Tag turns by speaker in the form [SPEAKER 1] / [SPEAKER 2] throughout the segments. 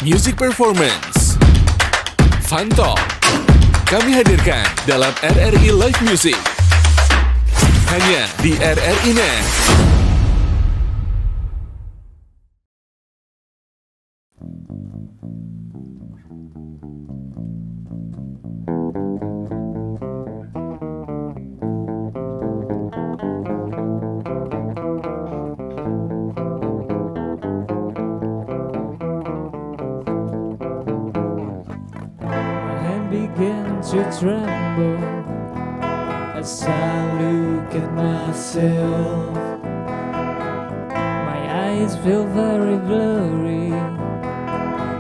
[SPEAKER 1] Music Performance, Fun Talk, kami hadirkan dalam RRI Live Music. Hanya di RRI Net.
[SPEAKER 2] Begin to tremble as I look at myself. My eyes feel very blurry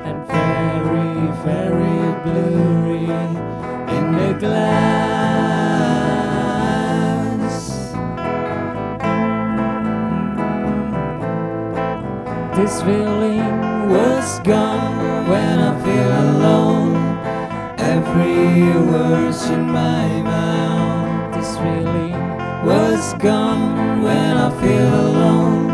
[SPEAKER 2] and very, very blurry in the glass. This feeling was gone when I feel alone. Every word's in my mouth. This feeling was gone when I feel alone.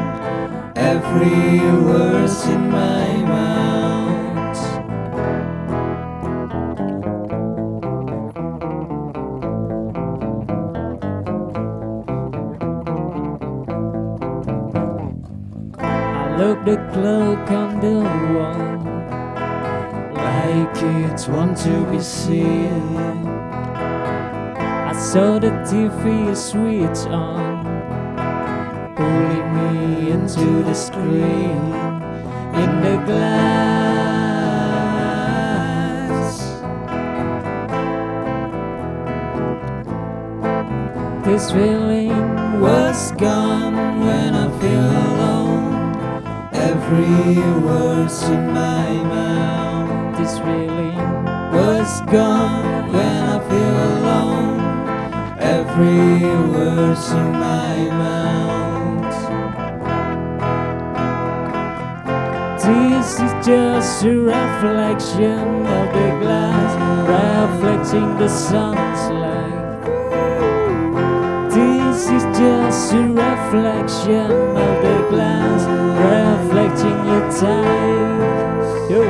[SPEAKER 2] Every word's in my mouth. I look the clock on the wall like it's want to be seen. I saw the TV switch on, pulling me into the screen in the glass. This feeling was gone when I feel alone. Every word's in my mouth. This feeling was gone when I feel alone. Every word's in my mouth. This is just a reflection of the glass, reflecting the sun's light. This is just a reflection of the glass, reflecting your time. Yo.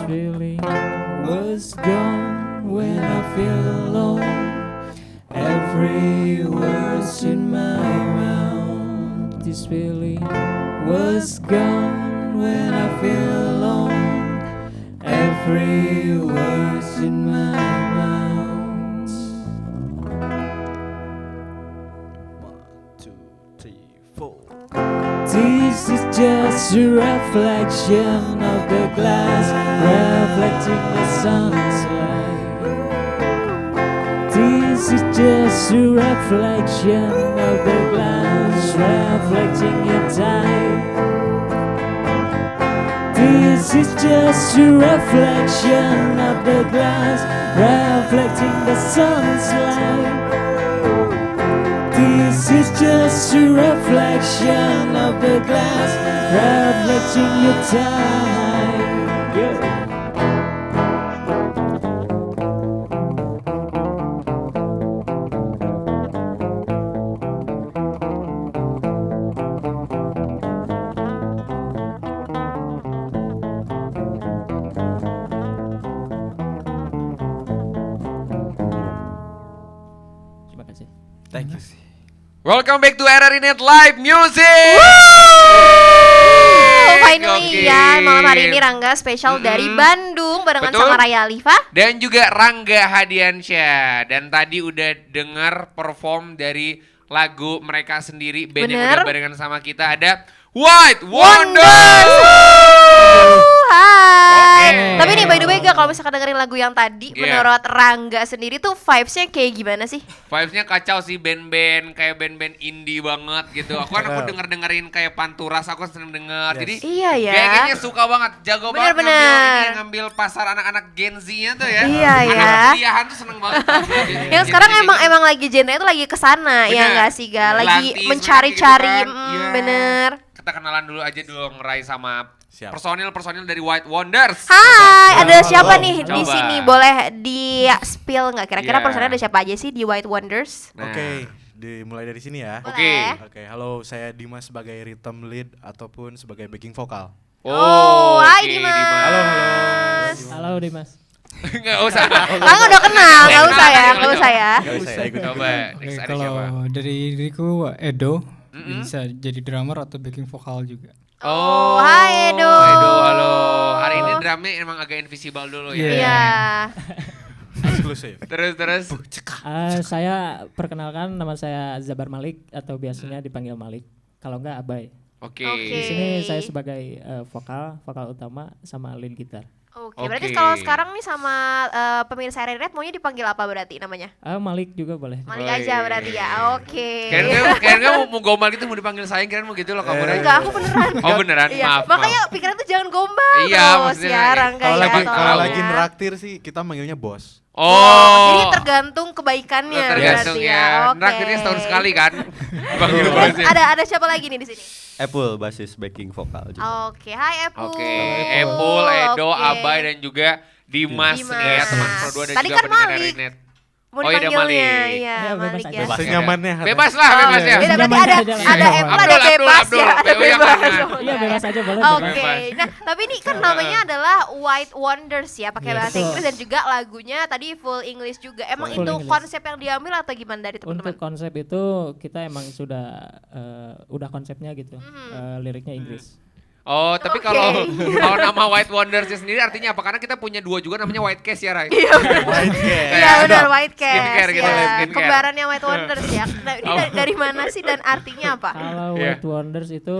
[SPEAKER 2] Feeling was gone when I feel alone. Every word's in my mouth. This feeling was gone when I feel alone. Every word's in my mouth.
[SPEAKER 3] 1, 2, 3, 4.
[SPEAKER 2] This is just a reflection of the glass, reflecting the sun's light. This is just a reflection of the glass, reflecting your time. This is just a reflection of the glass, reflecting the sun's light. This is just a reflection of the glass, reflecting your time. Yeah. Terima kasih.
[SPEAKER 3] Thank you sih.
[SPEAKER 4] Welcome back to RRI Net Live Music.
[SPEAKER 5] Finally ya, malam hari ini Rangga spesial dari Bandung barengan
[SPEAKER 4] Betul.
[SPEAKER 5] sama Raya Alifa
[SPEAKER 4] Dan juga Rangga Hadiansyah. Dan tadi udah dengar perform dari lagu mereka sendiri, band yang
[SPEAKER 5] Bener.
[SPEAKER 4] udah barengan sama kita. Ada White
[SPEAKER 5] Wonders.
[SPEAKER 4] Wonders.
[SPEAKER 5] Hai.
[SPEAKER 4] Oke.
[SPEAKER 5] Tapi nih by the way gak, kalau misalkan dengerin lagu yang tadi,
[SPEAKER 4] Iya.
[SPEAKER 5] menurut Rangga sendiri tuh vibes-nya kayak gimana sih?
[SPEAKER 4] Vibes-nya kacau sih, band-band kayak band-band indie banget gitu. Aku dengerin kayak Panturas, aku sering denger.
[SPEAKER 3] Yes.
[SPEAKER 4] Jadi
[SPEAKER 5] Iya ya.
[SPEAKER 4] kayaknya suka banget, jago banget
[SPEAKER 5] Bener-bener.
[SPEAKER 4] ngambil pasar anak-anak Gen Z-nya tuh ya.
[SPEAKER 5] Iya,
[SPEAKER 4] Anak
[SPEAKER 5] ya.
[SPEAKER 4] kuliahan tuh seneng banget.
[SPEAKER 5] Yang sekarang emang lagi genre itu lagi kesana ya
[SPEAKER 4] Bener.
[SPEAKER 5] nggak sih Ga? Lagi
[SPEAKER 4] Lantis,
[SPEAKER 5] mencari-cari,
[SPEAKER 4] gitu kan. Iya.
[SPEAKER 5] bener.
[SPEAKER 4] Kita kenalan dulu aja dong, Rai, sama
[SPEAKER 3] Siap.
[SPEAKER 4] personil dari White Wonders.
[SPEAKER 5] Hai, ada
[SPEAKER 3] Halo,
[SPEAKER 5] siapa
[SPEAKER 3] halo.
[SPEAKER 5] nih di
[SPEAKER 4] Coba.
[SPEAKER 5] sini? Boleh di spill nggak? Kira-kira
[SPEAKER 4] Iya.
[SPEAKER 5] personelnya ada siapa aja sih di White Wonders?
[SPEAKER 4] Nah.
[SPEAKER 3] Oke, dimulai dari sini ya.
[SPEAKER 4] Oke.
[SPEAKER 5] Boleh.
[SPEAKER 3] Oke, halo, saya Dimas sebagai rhythm lead ataupun sebagai backing vokal.
[SPEAKER 5] Oh, hai
[SPEAKER 4] oke,
[SPEAKER 5] Dimas.
[SPEAKER 3] Halo,
[SPEAKER 2] Halo Dimas.
[SPEAKER 4] Nggak usah.
[SPEAKER 5] Kan udah kenal, nggak usah ya, nggak usah ya.
[SPEAKER 3] Gak usah ikut.
[SPEAKER 4] Coba,
[SPEAKER 6] Oke,
[SPEAKER 4] next ada
[SPEAKER 6] kalau
[SPEAKER 4] siapa?
[SPEAKER 6] dari diriku Edo
[SPEAKER 4] Mm-mm.
[SPEAKER 6] bisa jadi drummer atau backing vokal juga.
[SPEAKER 5] Oh, hai Edo.
[SPEAKER 4] Edo, halo. Hari ini drumnya emang agak invisible dulu ya.
[SPEAKER 6] Iya.
[SPEAKER 5] Iya.
[SPEAKER 3] Eksklusif.
[SPEAKER 4] Terus.
[SPEAKER 2] Saya perkenalkan, nama saya Zabar Malik atau biasanya dipanggil Malik. Kalau enggak Abai.
[SPEAKER 4] Oke.
[SPEAKER 5] Oke.
[SPEAKER 2] Di sini saya sebagai vokal utama sama lead gitar.
[SPEAKER 5] Oke, berarti
[SPEAKER 4] Oke.
[SPEAKER 5] kalau sekarang nih sama pemirsa Red maunya dipanggil apa berarti namanya?
[SPEAKER 2] Malik juga boleh.
[SPEAKER 5] Malik
[SPEAKER 4] Oh,
[SPEAKER 5] aja
[SPEAKER 4] iya.
[SPEAKER 5] berarti ya. Oke.
[SPEAKER 4] Kirain mau gombal gitu, mau dipanggil sayang, kirain mau gitu loh kamu.
[SPEAKER 5] Enggak, aku beneran.
[SPEAKER 4] Oh beneran,
[SPEAKER 5] Iya,
[SPEAKER 4] maaf.
[SPEAKER 5] makanya pikiran tuh jangan gombal
[SPEAKER 4] Iya,
[SPEAKER 5] terus
[SPEAKER 4] maksudnya
[SPEAKER 5] ya
[SPEAKER 4] kayak-
[SPEAKER 5] Rangga
[SPEAKER 3] Kalau
[SPEAKER 5] ya.
[SPEAKER 3] lagi
[SPEAKER 5] tolong
[SPEAKER 3] lagi
[SPEAKER 5] ya.
[SPEAKER 3] neraktir sih kita manggilnya bos.
[SPEAKER 5] Jadi
[SPEAKER 4] Oh.
[SPEAKER 5] tergantung kebaikannya
[SPEAKER 4] Tergantung
[SPEAKER 5] berarti
[SPEAKER 4] ya.
[SPEAKER 5] Oke.
[SPEAKER 4] Neraktirnya setahun sekali kan. Panggil
[SPEAKER 5] Terus
[SPEAKER 4] bosnya.
[SPEAKER 5] ada siapa lagi nih di sini?
[SPEAKER 7] Apple basis backing vokal juga.
[SPEAKER 5] Oke, hai Epul.
[SPEAKER 4] Oke, Epul, Edo,
[SPEAKER 5] Oke.
[SPEAKER 4] Abai dan juga Dimas nih ya,
[SPEAKER 5] Dimas.
[SPEAKER 4] teman Pro 2 dan
[SPEAKER 5] Tadi
[SPEAKER 4] juga
[SPEAKER 5] kan
[SPEAKER 4] pendengar
[SPEAKER 5] Malik.
[SPEAKER 4] Rinet.
[SPEAKER 5] Mau
[SPEAKER 4] Oh, iya, ada
[SPEAKER 5] dipanggilnya,
[SPEAKER 4] Malik.
[SPEAKER 5] iya
[SPEAKER 2] Ya, bebas
[SPEAKER 5] Malik
[SPEAKER 2] aja.
[SPEAKER 5] ya.
[SPEAKER 7] Bebas.
[SPEAKER 3] Senyamannya.
[SPEAKER 4] Bebas lah, bebas ya.
[SPEAKER 5] Beda, berarti
[SPEAKER 2] Nyaman
[SPEAKER 5] ada
[SPEAKER 2] aja lah.
[SPEAKER 5] ada
[SPEAKER 2] Nyaman.
[SPEAKER 5] Epul, ada
[SPEAKER 4] Abdul,
[SPEAKER 5] bebas
[SPEAKER 4] Abdul,
[SPEAKER 5] ya, ada
[SPEAKER 4] Abdul yang
[SPEAKER 5] bebas.
[SPEAKER 4] kanan.
[SPEAKER 2] Iya bebas aja boleh.
[SPEAKER 5] Oke,
[SPEAKER 4] Bebas.
[SPEAKER 5] nah tapi ini kan namanya adalah White Wonders ya, pakai
[SPEAKER 2] Iya,
[SPEAKER 5] bahasa
[SPEAKER 2] betul.
[SPEAKER 5] Inggris dan juga lagunya tadi full English juga. Emang
[SPEAKER 2] Full
[SPEAKER 5] itu
[SPEAKER 2] English.
[SPEAKER 5] konsep yang diambil atau gimana dari teman-teman?
[SPEAKER 2] Untuk konsep itu kita emang udah konsepnya gitu. Liriknya Inggris.
[SPEAKER 4] Oh, tapi
[SPEAKER 5] Oke.
[SPEAKER 4] kalau nama White Wonders sendiri artinya apa? Karena kita punya dua juga namanya White Case ya, Rai.
[SPEAKER 5] Iya benar White
[SPEAKER 4] Skincare
[SPEAKER 5] Cast
[SPEAKER 4] gitu,
[SPEAKER 5] ya.
[SPEAKER 4] skincare.
[SPEAKER 5] Kembarannya White Wonders ya. Nah, ini dari mana sih dan artinya apa?
[SPEAKER 2] Kalau
[SPEAKER 4] Iya.
[SPEAKER 2] White Wonders itu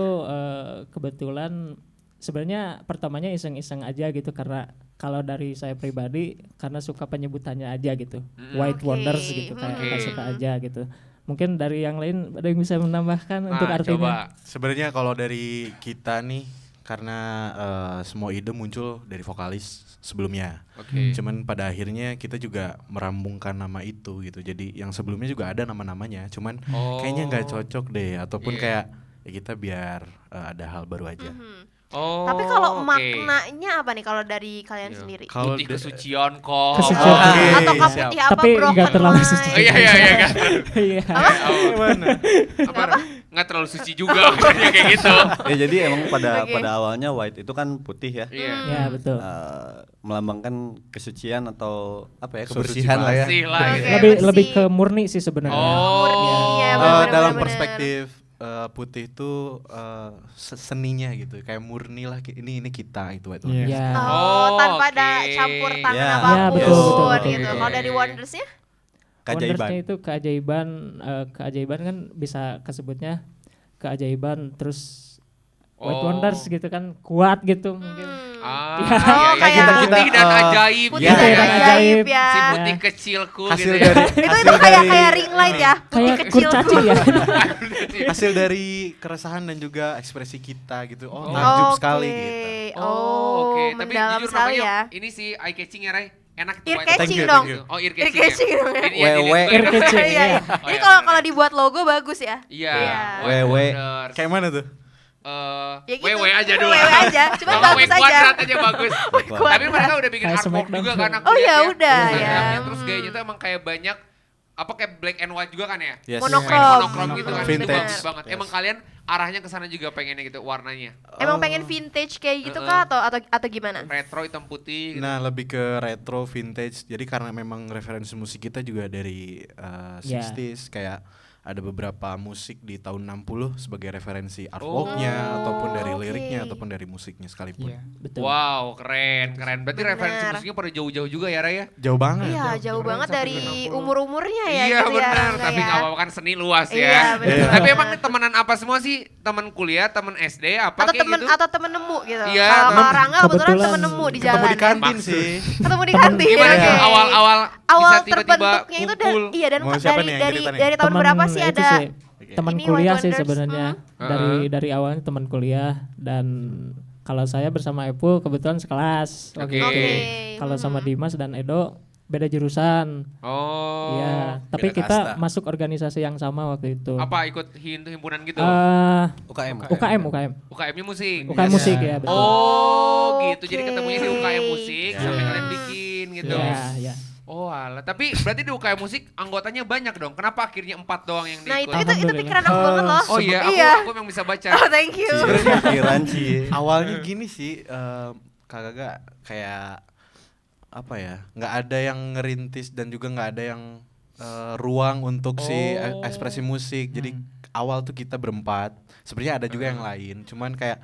[SPEAKER 2] kebetulan sebenarnya pertamanya iseng-iseng aja gitu, karena kalau dari saya pribadi karena suka penyebutannya aja gitu. White
[SPEAKER 5] Oke.
[SPEAKER 2] Wonders gitu, kayak
[SPEAKER 4] Oke.
[SPEAKER 2] suka aja gitu. Mungkin dari yang lain ada yang bisa menambahkan untuk
[SPEAKER 4] Nah,
[SPEAKER 2] artinya.
[SPEAKER 4] coba.
[SPEAKER 3] Sebenarnya kalau dari kita nih karena semua ide muncul dari vokalis sebelumnya.
[SPEAKER 4] Oke.
[SPEAKER 3] Cuman pada akhirnya kita juga merambungkan nama itu gitu. Jadi yang sebelumnya juga ada nama-namanya, cuman
[SPEAKER 4] Oh.
[SPEAKER 3] kayaknya nggak cocok deh ataupun
[SPEAKER 4] Iya.
[SPEAKER 3] kayak ya kita biar ada hal baru aja.
[SPEAKER 4] Oh.
[SPEAKER 5] Tapi kalau
[SPEAKER 4] oke.
[SPEAKER 5] maknanya apa nih kalau dari kalian
[SPEAKER 4] Iya.
[SPEAKER 5] sendiri?
[SPEAKER 3] Kalau
[SPEAKER 4] Putih
[SPEAKER 3] de-
[SPEAKER 4] kesucian kok.
[SPEAKER 2] Kesucian.
[SPEAKER 3] Oke,
[SPEAKER 5] Atau
[SPEAKER 3] siap.
[SPEAKER 5] putih apa
[SPEAKER 2] Tapi
[SPEAKER 5] broken
[SPEAKER 2] nggak terlalu
[SPEAKER 5] line?
[SPEAKER 2] suci.
[SPEAKER 4] Oh iya kan.
[SPEAKER 2] Iya.
[SPEAKER 3] Gimana?
[SPEAKER 4] Apa? Nggak terlalu suci juga maksudnya kayak gitu.
[SPEAKER 7] Ya jadi emang pada
[SPEAKER 5] Oke.
[SPEAKER 7] awalnya white itu kan putih ya.
[SPEAKER 4] Iya.
[SPEAKER 2] Ya betul.
[SPEAKER 7] Melambangkan kesucian atau apa ya,
[SPEAKER 3] So suci
[SPEAKER 7] kebersihan lah ya.
[SPEAKER 4] Bersih lah
[SPEAKER 5] Oke.
[SPEAKER 4] gitu.
[SPEAKER 2] lebih
[SPEAKER 5] bersih.
[SPEAKER 2] lebih ke murni sih sebenarnya.
[SPEAKER 4] Oh.
[SPEAKER 5] Murninya, bener-bener,
[SPEAKER 3] Dalam
[SPEAKER 5] bener-bener.
[SPEAKER 3] perspektif putih itu seninya gitu, kayak murni lah ini kita itu White
[SPEAKER 6] Iya.
[SPEAKER 3] Wonders.
[SPEAKER 2] Ya.
[SPEAKER 5] Oh, tanpa ada
[SPEAKER 4] oke.
[SPEAKER 5] campur tangan
[SPEAKER 7] Ya.
[SPEAKER 5] apapun
[SPEAKER 2] Ya, betul,
[SPEAKER 5] gitu.
[SPEAKER 4] betul.
[SPEAKER 5] Kalau dari Wondersnya?
[SPEAKER 7] Keajaiban.
[SPEAKER 2] Wondersnya itu keajaiban kan bisa kesebutnya keajaiban, terus White
[SPEAKER 4] Oh.
[SPEAKER 2] Wonders gitu kan, kuat gitu mungkin.
[SPEAKER 4] Ah,
[SPEAKER 5] Oh,
[SPEAKER 4] iya, iya.
[SPEAKER 5] kayak-
[SPEAKER 4] Putih dan ajaib.
[SPEAKER 5] Putih
[SPEAKER 2] Iya,
[SPEAKER 5] dan
[SPEAKER 2] dan
[SPEAKER 5] ajaib
[SPEAKER 2] ajaib.
[SPEAKER 5] ya.
[SPEAKER 4] Si putih kecilku
[SPEAKER 3] Hasil
[SPEAKER 4] gitu ya.
[SPEAKER 3] dari
[SPEAKER 5] Itu
[SPEAKER 3] hasil
[SPEAKER 5] kayak
[SPEAKER 3] dari
[SPEAKER 5] ring light ya, putih
[SPEAKER 2] Kayak
[SPEAKER 5] kecil.
[SPEAKER 2] kurcaci ya.
[SPEAKER 3] hasil dari keresahan dan juga ekspresi kita gitu. Oh,
[SPEAKER 4] Oh.
[SPEAKER 3] takjub
[SPEAKER 5] Oke.
[SPEAKER 3] sekali gitu.
[SPEAKER 5] Oh,
[SPEAKER 4] oke. Tapi
[SPEAKER 5] mendalam
[SPEAKER 4] jujur
[SPEAKER 5] sekali
[SPEAKER 4] namanya
[SPEAKER 5] ya.
[SPEAKER 4] ini sih eye catching ya, Ray. Enak tuh
[SPEAKER 5] Ear
[SPEAKER 4] White
[SPEAKER 5] catching
[SPEAKER 3] you,
[SPEAKER 5] dong.
[SPEAKER 3] thank you.
[SPEAKER 4] Oh, ear
[SPEAKER 5] Ear
[SPEAKER 4] catching.
[SPEAKER 5] catching
[SPEAKER 4] ya?
[SPEAKER 5] dong ya.
[SPEAKER 4] Ini ya,
[SPEAKER 7] Wewe.
[SPEAKER 4] ini-
[SPEAKER 2] Ear catching,
[SPEAKER 5] Iya, iya.
[SPEAKER 4] Oh,
[SPEAKER 5] Ini
[SPEAKER 4] iya,
[SPEAKER 5] kalau
[SPEAKER 4] bener.
[SPEAKER 5] kalau dibuat logo bagus ya.
[SPEAKER 4] Iya.
[SPEAKER 5] Iya.
[SPEAKER 4] White
[SPEAKER 7] Wewe.
[SPEAKER 4] Wonders.
[SPEAKER 3] Kayak mana tuh?
[SPEAKER 5] Ya gitu.
[SPEAKER 4] Wewe aja dulu.
[SPEAKER 5] Wewe aja, cuma
[SPEAKER 4] Kalau
[SPEAKER 5] bagus
[SPEAKER 4] Wewe
[SPEAKER 5] aja.
[SPEAKER 4] kuadrat aja bagus.
[SPEAKER 5] Kuadrat.
[SPEAKER 4] Tapi mereka udah bikin
[SPEAKER 2] Kayak
[SPEAKER 4] artwork
[SPEAKER 2] Smackdown
[SPEAKER 4] juga
[SPEAKER 2] tuh.
[SPEAKER 4] kan aku
[SPEAKER 5] Oh,
[SPEAKER 4] lihat
[SPEAKER 5] ya udah, ya.
[SPEAKER 4] Instagramnya. Terus gayanya tuh emang kayak banyak apa kayak black and white juga kan ya?
[SPEAKER 3] Yes.
[SPEAKER 5] Monokrom.
[SPEAKER 4] Kayak monokrom gitu kan. Itu
[SPEAKER 3] Vintage.
[SPEAKER 4] bagus banget.
[SPEAKER 3] Yes.
[SPEAKER 4] Emang kalian arahnya ke sana juga pengennya gitu warnanya.
[SPEAKER 5] Emang pengen vintage kayak gitu kah atau gimana?
[SPEAKER 4] Retro hitam putih gitu.
[SPEAKER 3] Nah, lebih ke retro vintage. Jadi karena memang referensi musik kita juga dari
[SPEAKER 2] Ya.
[SPEAKER 3] 60s kayak ada beberapa musik di tahun 60 sebagai referensi artworknya ataupun dari
[SPEAKER 5] oke.
[SPEAKER 3] liriknya ataupun dari musiknya sekalipun.
[SPEAKER 6] Iya.
[SPEAKER 2] Betul.
[SPEAKER 4] Wow, keren. Berarti
[SPEAKER 5] Bener.
[SPEAKER 4] referensi musiknya pada jauh-jauh juga ya, Raya?
[SPEAKER 3] Jauh banget.
[SPEAKER 5] Iya, jauh
[SPEAKER 4] Keren,
[SPEAKER 5] banget
[SPEAKER 4] sampai
[SPEAKER 5] dari
[SPEAKER 4] 60.
[SPEAKER 5] umur-umurnya ya
[SPEAKER 4] Iya
[SPEAKER 5] gitu ya
[SPEAKER 4] benar,
[SPEAKER 5] Rangga
[SPEAKER 4] tapi
[SPEAKER 5] ya.
[SPEAKER 4] nggak apa-apa kan seni luas
[SPEAKER 5] Iya,
[SPEAKER 4] ya.
[SPEAKER 5] benar.
[SPEAKER 4] Tapi emang temenan apa semua sih? Teman kuliah, teman SD, apa
[SPEAKER 5] Atau
[SPEAKER 4] kayak
[SPEAKER 5] temen
[SPEAKER 4] gitu?
[SPEAKER 5] atau temen nemu gitu.
[SPEAKER 4] Iya,
[SPEAKER 5] Kalau Rangga kebetulan
[SPEAKER 2] kebetulan
[SPEAKER 5] temen nemu di
[SPEAKER 3] Ketemu
[SPEAKER 5] jalan.
[SPEAKER 3] di kantin
[SPEAKER 4] Maksud.
[SPEAKER 3] sih.
[SPEAKER 5] Ketemu di kantin.
[SPEAKER 4] Gimana
[SPEAKER 5] oke.
[SPEAKER 4] tuh awal-awal
[SPEAKER 5] Awal
[SPEAKER 4] bisa tiba-tiba
[SPEAKER 5] terbentuknya itu dan
[SPEAKER 4] kumpul?
[SPEAKER 5] iya dan
[SPEAKER 3] Mau siapa
[SPEAKER 5] dari
[SPEAKER 3] nih yang
[SPEAKER 5] dari
[SPEAKER 3] cerita nih?
[SPEAKER 5] dari tahun berapa sih
[SPEAKER 2] itu
[SPEAKER 5] ada
[SPEAKER 2] teman
[SPEAKER 5] ini
[SPEAKER 2] kuliah
[SPEAKER 5] White
[SPEAKER 2] sih
[SPEAKER 5] Wonders?
[SPEAKER 2] sebenarnya. Dari awalnya teman kuliah dan kalau saya bersama Epul kebetulan sekelas waktu
[SPEAKER 4] Oke.
[SPEAKER 2] itu.
[SPEAKER 5] Oke.
[SPEAKER 2] Kalau sama Dimas dan Edo beda jurusan.
[SPEAKER 4] Oh.
[SPEAKER 2] Iya, tapi
[SPEAKER 3] Beda
[SPEAKER 2] kita
[SPEAKER 3] kasta.
[SPEAKER 2] masuk organisasi yang sama waktu itu.
[SPEAKER 4] Apa ikut himpunan gitu?
[SPEAKER 7] UKM.
[SPEAKER 4] UKM-nya musik.
[SPEAKER 2] UKM musik ya betul.
[SPEAKER 4] Oh, gitu. Jadi
[SPEAKER 5] Oke.
[SPEAKER 4] ketemunya di UKM musik sampai kalian bikin gitu.
[SPEAKER 2] Iya, iya.
[SPEAKER 4] Oh alah, tapi berarti di UKM musik anggotanya banyak dong. Kenapa akhirnya 4 doang yang
[SPEAKER 5] Nah,
[SPEAKER 4] diikut?
[SPEAKER 5] itu
[SPEAKER 2] Alhamdulillah.
[SPEAKER 5] pikiran aku banget loh.
[SPEAKER 4] Oh iya,
[SPEAKER 5] Iya.
[SPEAKER 4] aku memang bisa baca.
[SPEAKER 5] Oh, thank you.
[SPEAKER 7] Pikiran sih.
[SPEAKER 3] Awalnya gini sih, Kak Gaga kayak apa ya? Nggak ada yang ngerintis dan juga nggak ada yang ruang untuk si ekspresi musik. Jadi awal tuh kita berempat. Sebenarnya ada juga yang lain. Cuman kayak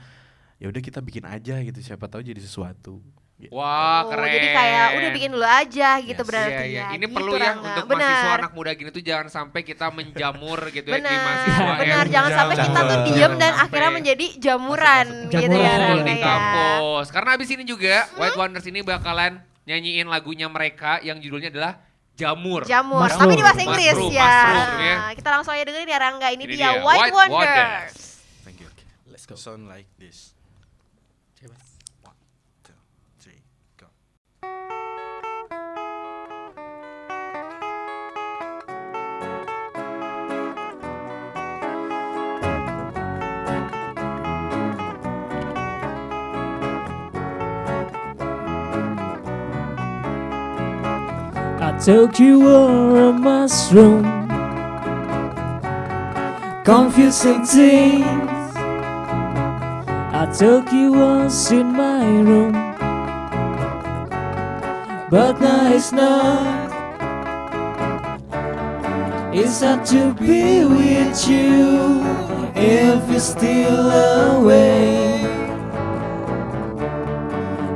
[SPEAKER 3] ya udah kita bikin aja gitu. Siapa tahu jadi sesuatu. Gitu.
[SPEAKER 4] Wah,
[SPEAKER 5] Oh,
[SPEAKER 4] keren.
[SPEAKER 5] jadi kayak udah bikin dulu aja gitu
[SPEAKER 3] Yes.
[SPEAKER 5] berarti
[SPEAKER 4] Iya, iya.
[SPEAKER 5] ya.
[SPEAKER 4] Ini
[SPEAKER 5] gitu,
[SPEAKER 4] perlu ya
[SPEAKER 5] Rangga.
[SPEAKER 4] untuk
[SPEAKER 5] Benar.
[SPEAKER 4] mahasiswa anak muda gini tuh jangan sampai kita menjamur gitu ya di
[SPEAKER 5] Benar,
[SPEAKER 4] mahasiswa ya.
[SPEAKER 5] benar. Jangan sampai kita tuh
[SPEAKER 3] Jangan
[SPEAKER 5] diem dan
[SPEAKER 4] sampai.
[SPEAKER 5] akhirnya menjadi jamuran gitu ya
[SPEAKER 2] Jamuran,
[SPEAKER 4] Betul
[SPEAKER 5] Rangga
[SPEAKER 4] di
[SPEAKER 5] ya.
[SPEAKER 4] kampus. Karena abis ini juga White Wonders ini bakalan nyanyiin lagunya mereka yang judulnya adalah Jamur.
[SPEAKER 5] Jamur,
[SPEAKER 2] Mushroom.
[SPEAKER 5] tapi di bahasa Inggris
[SPEAKER 4] Mushroom,
[SPEAKER 5] ya.
[SPEAKER 4] mushroom, ya.
[SPEAKER 5] Nah, kita langsung aja dengerin ya Rangga. Ini
[SPEAKER 4] Ini
[SPEAKER 5] dia
[SPEAKER 4] dia,
[SPEAKER 5] White
[SPEAKER 4] White
[SPEAKER 5] Wonders.
[SPEAKER 4] Wonders.
[SPEAKER 3] Thank you. Let's go. Sound like this. 1, 2, 3, go.
[SPEAKER 2] I took you were a mushroom, confusing things. I took you once in my room, but now it's not. It's hard to be with you if you're still away.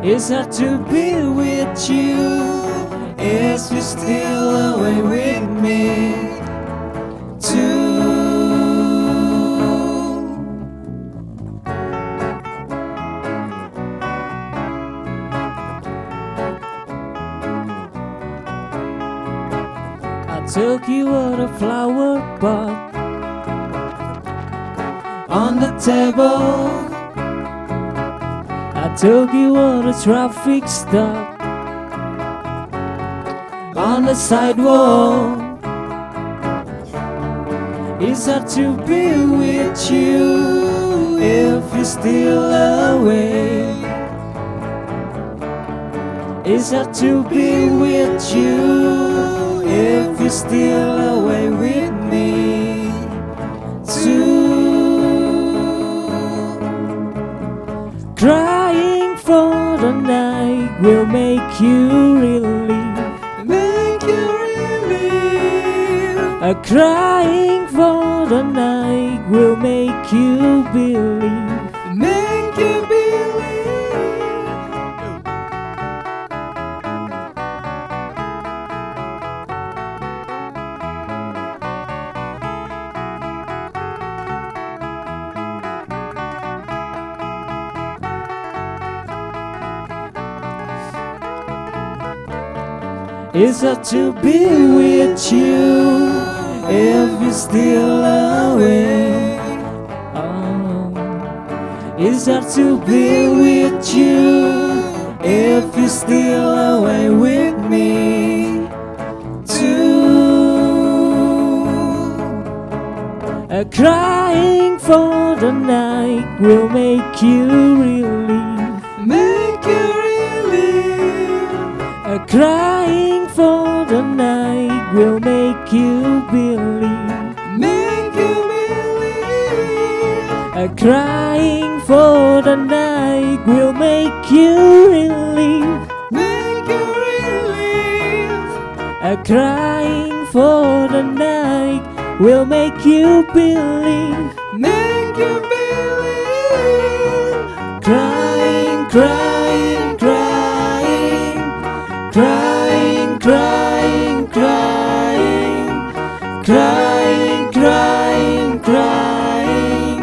[SPEAKER 2] It's hard to be with you if you're still away with me too. I took you out a flower pot on the table. I took you on a traffic stop on the sidewalk. It's hard to be with you if you're still away. It's hard to be with you if you're still away with me too. Crying for the night will make you relieve. Make you relieve. Crying for the night will make you believe. Make you believe. It's hard to be with you if you're still away. Oh, it's hard to be with you if you're still away with me too. Crying for the night will make you relieve. Make you relieve. Crying for the night will make you believe. Make you believe. Crying for the night will make you relieve. Make you relieve. Crying for the night will make you believe, make you believe. Crying, crying, crying, crying, crying, crying, crying, crying, crying,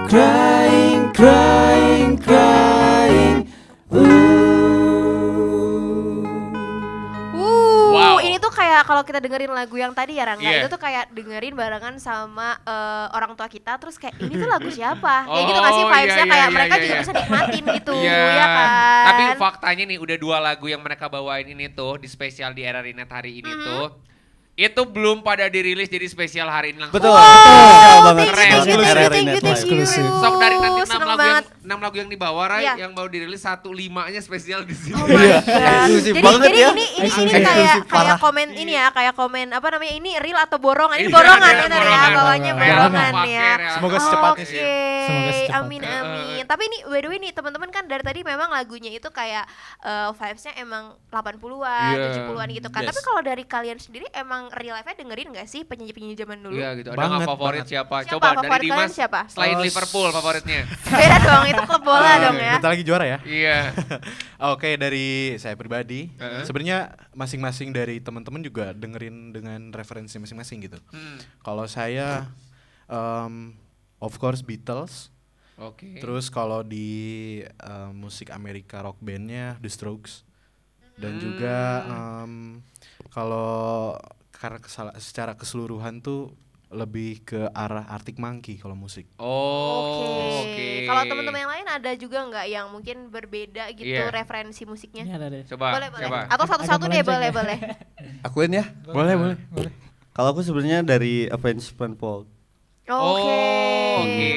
[SPEAKER 2] crying, crying, crying.
[SPEAKER 4] Wow.
[SPEAKER 5] Ini tuh kayak kalau kita dengerin lagu yang tadi ya Rangga,
[SPEAKER 4] Iya.
[SPEAKER 5] itu tuh kayak dengerin barengan sama orang tua kita, terus kayak ini tuh lagu siapa? Kayak gitu
[SPEAKER 4] Oh,
[SPEAKER 5] nggak sih vibes-nya
[SPEAKER 4] iya,
[SPEAKER 5] kayak
[SPEAKER 4] iya,
[SPEAKER 5] mereka
[SPEAKER 4] iya,
[SPEAKER 5] juga
[SPEAKER 4] iya.
[SPEAKER 5] bisa nikmatin gitu,
[SPEAKER 4] Iya.
[SPEAKER 5] ya kan?
[SPEAKER 4] Tapi faktanya nih udah 2 lagu yang mereka bawain ini tuh di spesial di RRI Net hari ini tuh itu belum pada dirilis jadi spesial hari ini langsung.
[SPEAKER 7] Betul.
[SPEAKER 5] Wow,
[SPEAKER 7] Spesial banget.
[SPEAKER 5] thank you, thank you,
[SPEAKER 7] Eksklusif.
[SPEAKER 5] thank you, thank you.
[SPEAKER 4] Sok dari nanti 6
[SPEAKER 5] Seneng
[SPEAKER 4] lagu
[SPEAKER 5] banget.
[SPEAKER 4] 6 lagu yang dibawa Ray,
[SPEAKER 5] Iya.
[SPEAKER 4] yang baru dirilis 1/5-nya spesial di sini.
[SPEAKER 5] Oh my god.
[SPEAKER 7] Eksklusif
[SPEAKER 5] Jadi,
[SPEAKER 7] banget
[SPEAKER 5] jadi
[SPEAKER 7] ya.
[SPEAKER 5] ini
[SPEAKER 7] Eksklusif
[SPEAKER 5] kayak
[SPEAKER 7] parah.
[SPEAKER 5] komen ini ya, kayak komen apa namanya ini real atau borongan? Ini
[SPEAKER 4] Iya,
[SPEAKER 5] borongan
[SPEAKER 4] iya,
[SPEAKER 5] ya Nar ya,
[SPEAKER 4] borongan.
[SPEAKER 5] bawahnya
[SPEAKER 6] Borongan.
[SPEAKER 5] borongan
[SPEAKER 4] Pakai
[SPEAKER 5] ya.
[SPEAKER 4] rel.
[SPEAKER 3] Semoga secepatnya sih.
[SPEAKER 5] Oke,
[SPEAKER 6] Semoga secepatnya.
[SPEAKER 5] amin amin. Tapi ini by the way nih teman-teman kan dari tadi memang lagunya itu kayak vibes-nya emang 80-an,
[SPEAKER 4] Iya.
[SPEAKER 5] 70-an gitu kan.
[SPEAKER 3] Yes.
[SPEAKER 5] Tapi kalau dari kalian sendiri emang real life-nya dengerin gak sih penyanyi-penyanyi zaman dulu?
[SPEAKER 4] Iya gitu. Ada
[SPEAKER 3] Banget,
[SPEAKER 4] nggak favorit
[SPEAKER 3] banget.
[SPEAKER 4] siapa?
[SPEAKER 5] Siapa
[SPEAKER 4] Coba dari
[SPEAKER 5] favorit kalian
[SPEAKER 4] Dimas.
[SPEAKER 5] siapa?
[SPEAKER 4] Selain Liverpool favoritnya.
[SPEAKER 5] Beda dong, itu klub bola dong ya.
[SPEAKER 3] Bentar lagi juara ya.
[SPEAKER 4] Iya.
[SPEAKER 3] Oke, dari saya pribadi,
[SPEAKER 4] Heeh.
[SPEAKER 3] sebenarnya masing-masing dari teman-teman juga dengerin dengan referensi masing-masing gitu. Kalau saya, of course Beatles.
[SPEAKER 4] Oke.
[SPEAKER 3] Terus kalau di musik Amerika rock bandnya The Strokes. Dan juga kalau karena secara keseluruhan tuh lebih ke arah Arctic Monkey kalau musik.
[SPEAKER 4] Oh, oke.
[SPEAKER 5] Kalau teman-teman yang lain ada juga nggak yang mungkin berbeda gitu
[SPEAKER 4] Iya.
[SPEAKER 5] referensi musiknya?
[SPEAKER 2] Ini ada deh.
[SPEAKER 4] Coba,
[SPEAKER 5] Boleh, boleh.
[SPEAKER 4] coba.
[SPEAKER 5] Atau satu-satu
[SPEAKER 2] Agak
[SPEAKER 5] deh,
[SPEAKER 2] melenceng
[SPEAKER 5] boleh,
[SPEAKER 2] ya.
[SPEAKER 5] boleh.
[SPEAKER 7] Akuin ya.
[SPEAKER 3] Boleh, boleh.
[SPEAKER 7] Kalau aku sebenarnya dari Avenged Sevenfold.
[SPEAKER 5] Oke.
[SPEAKER 4] Oh, oke.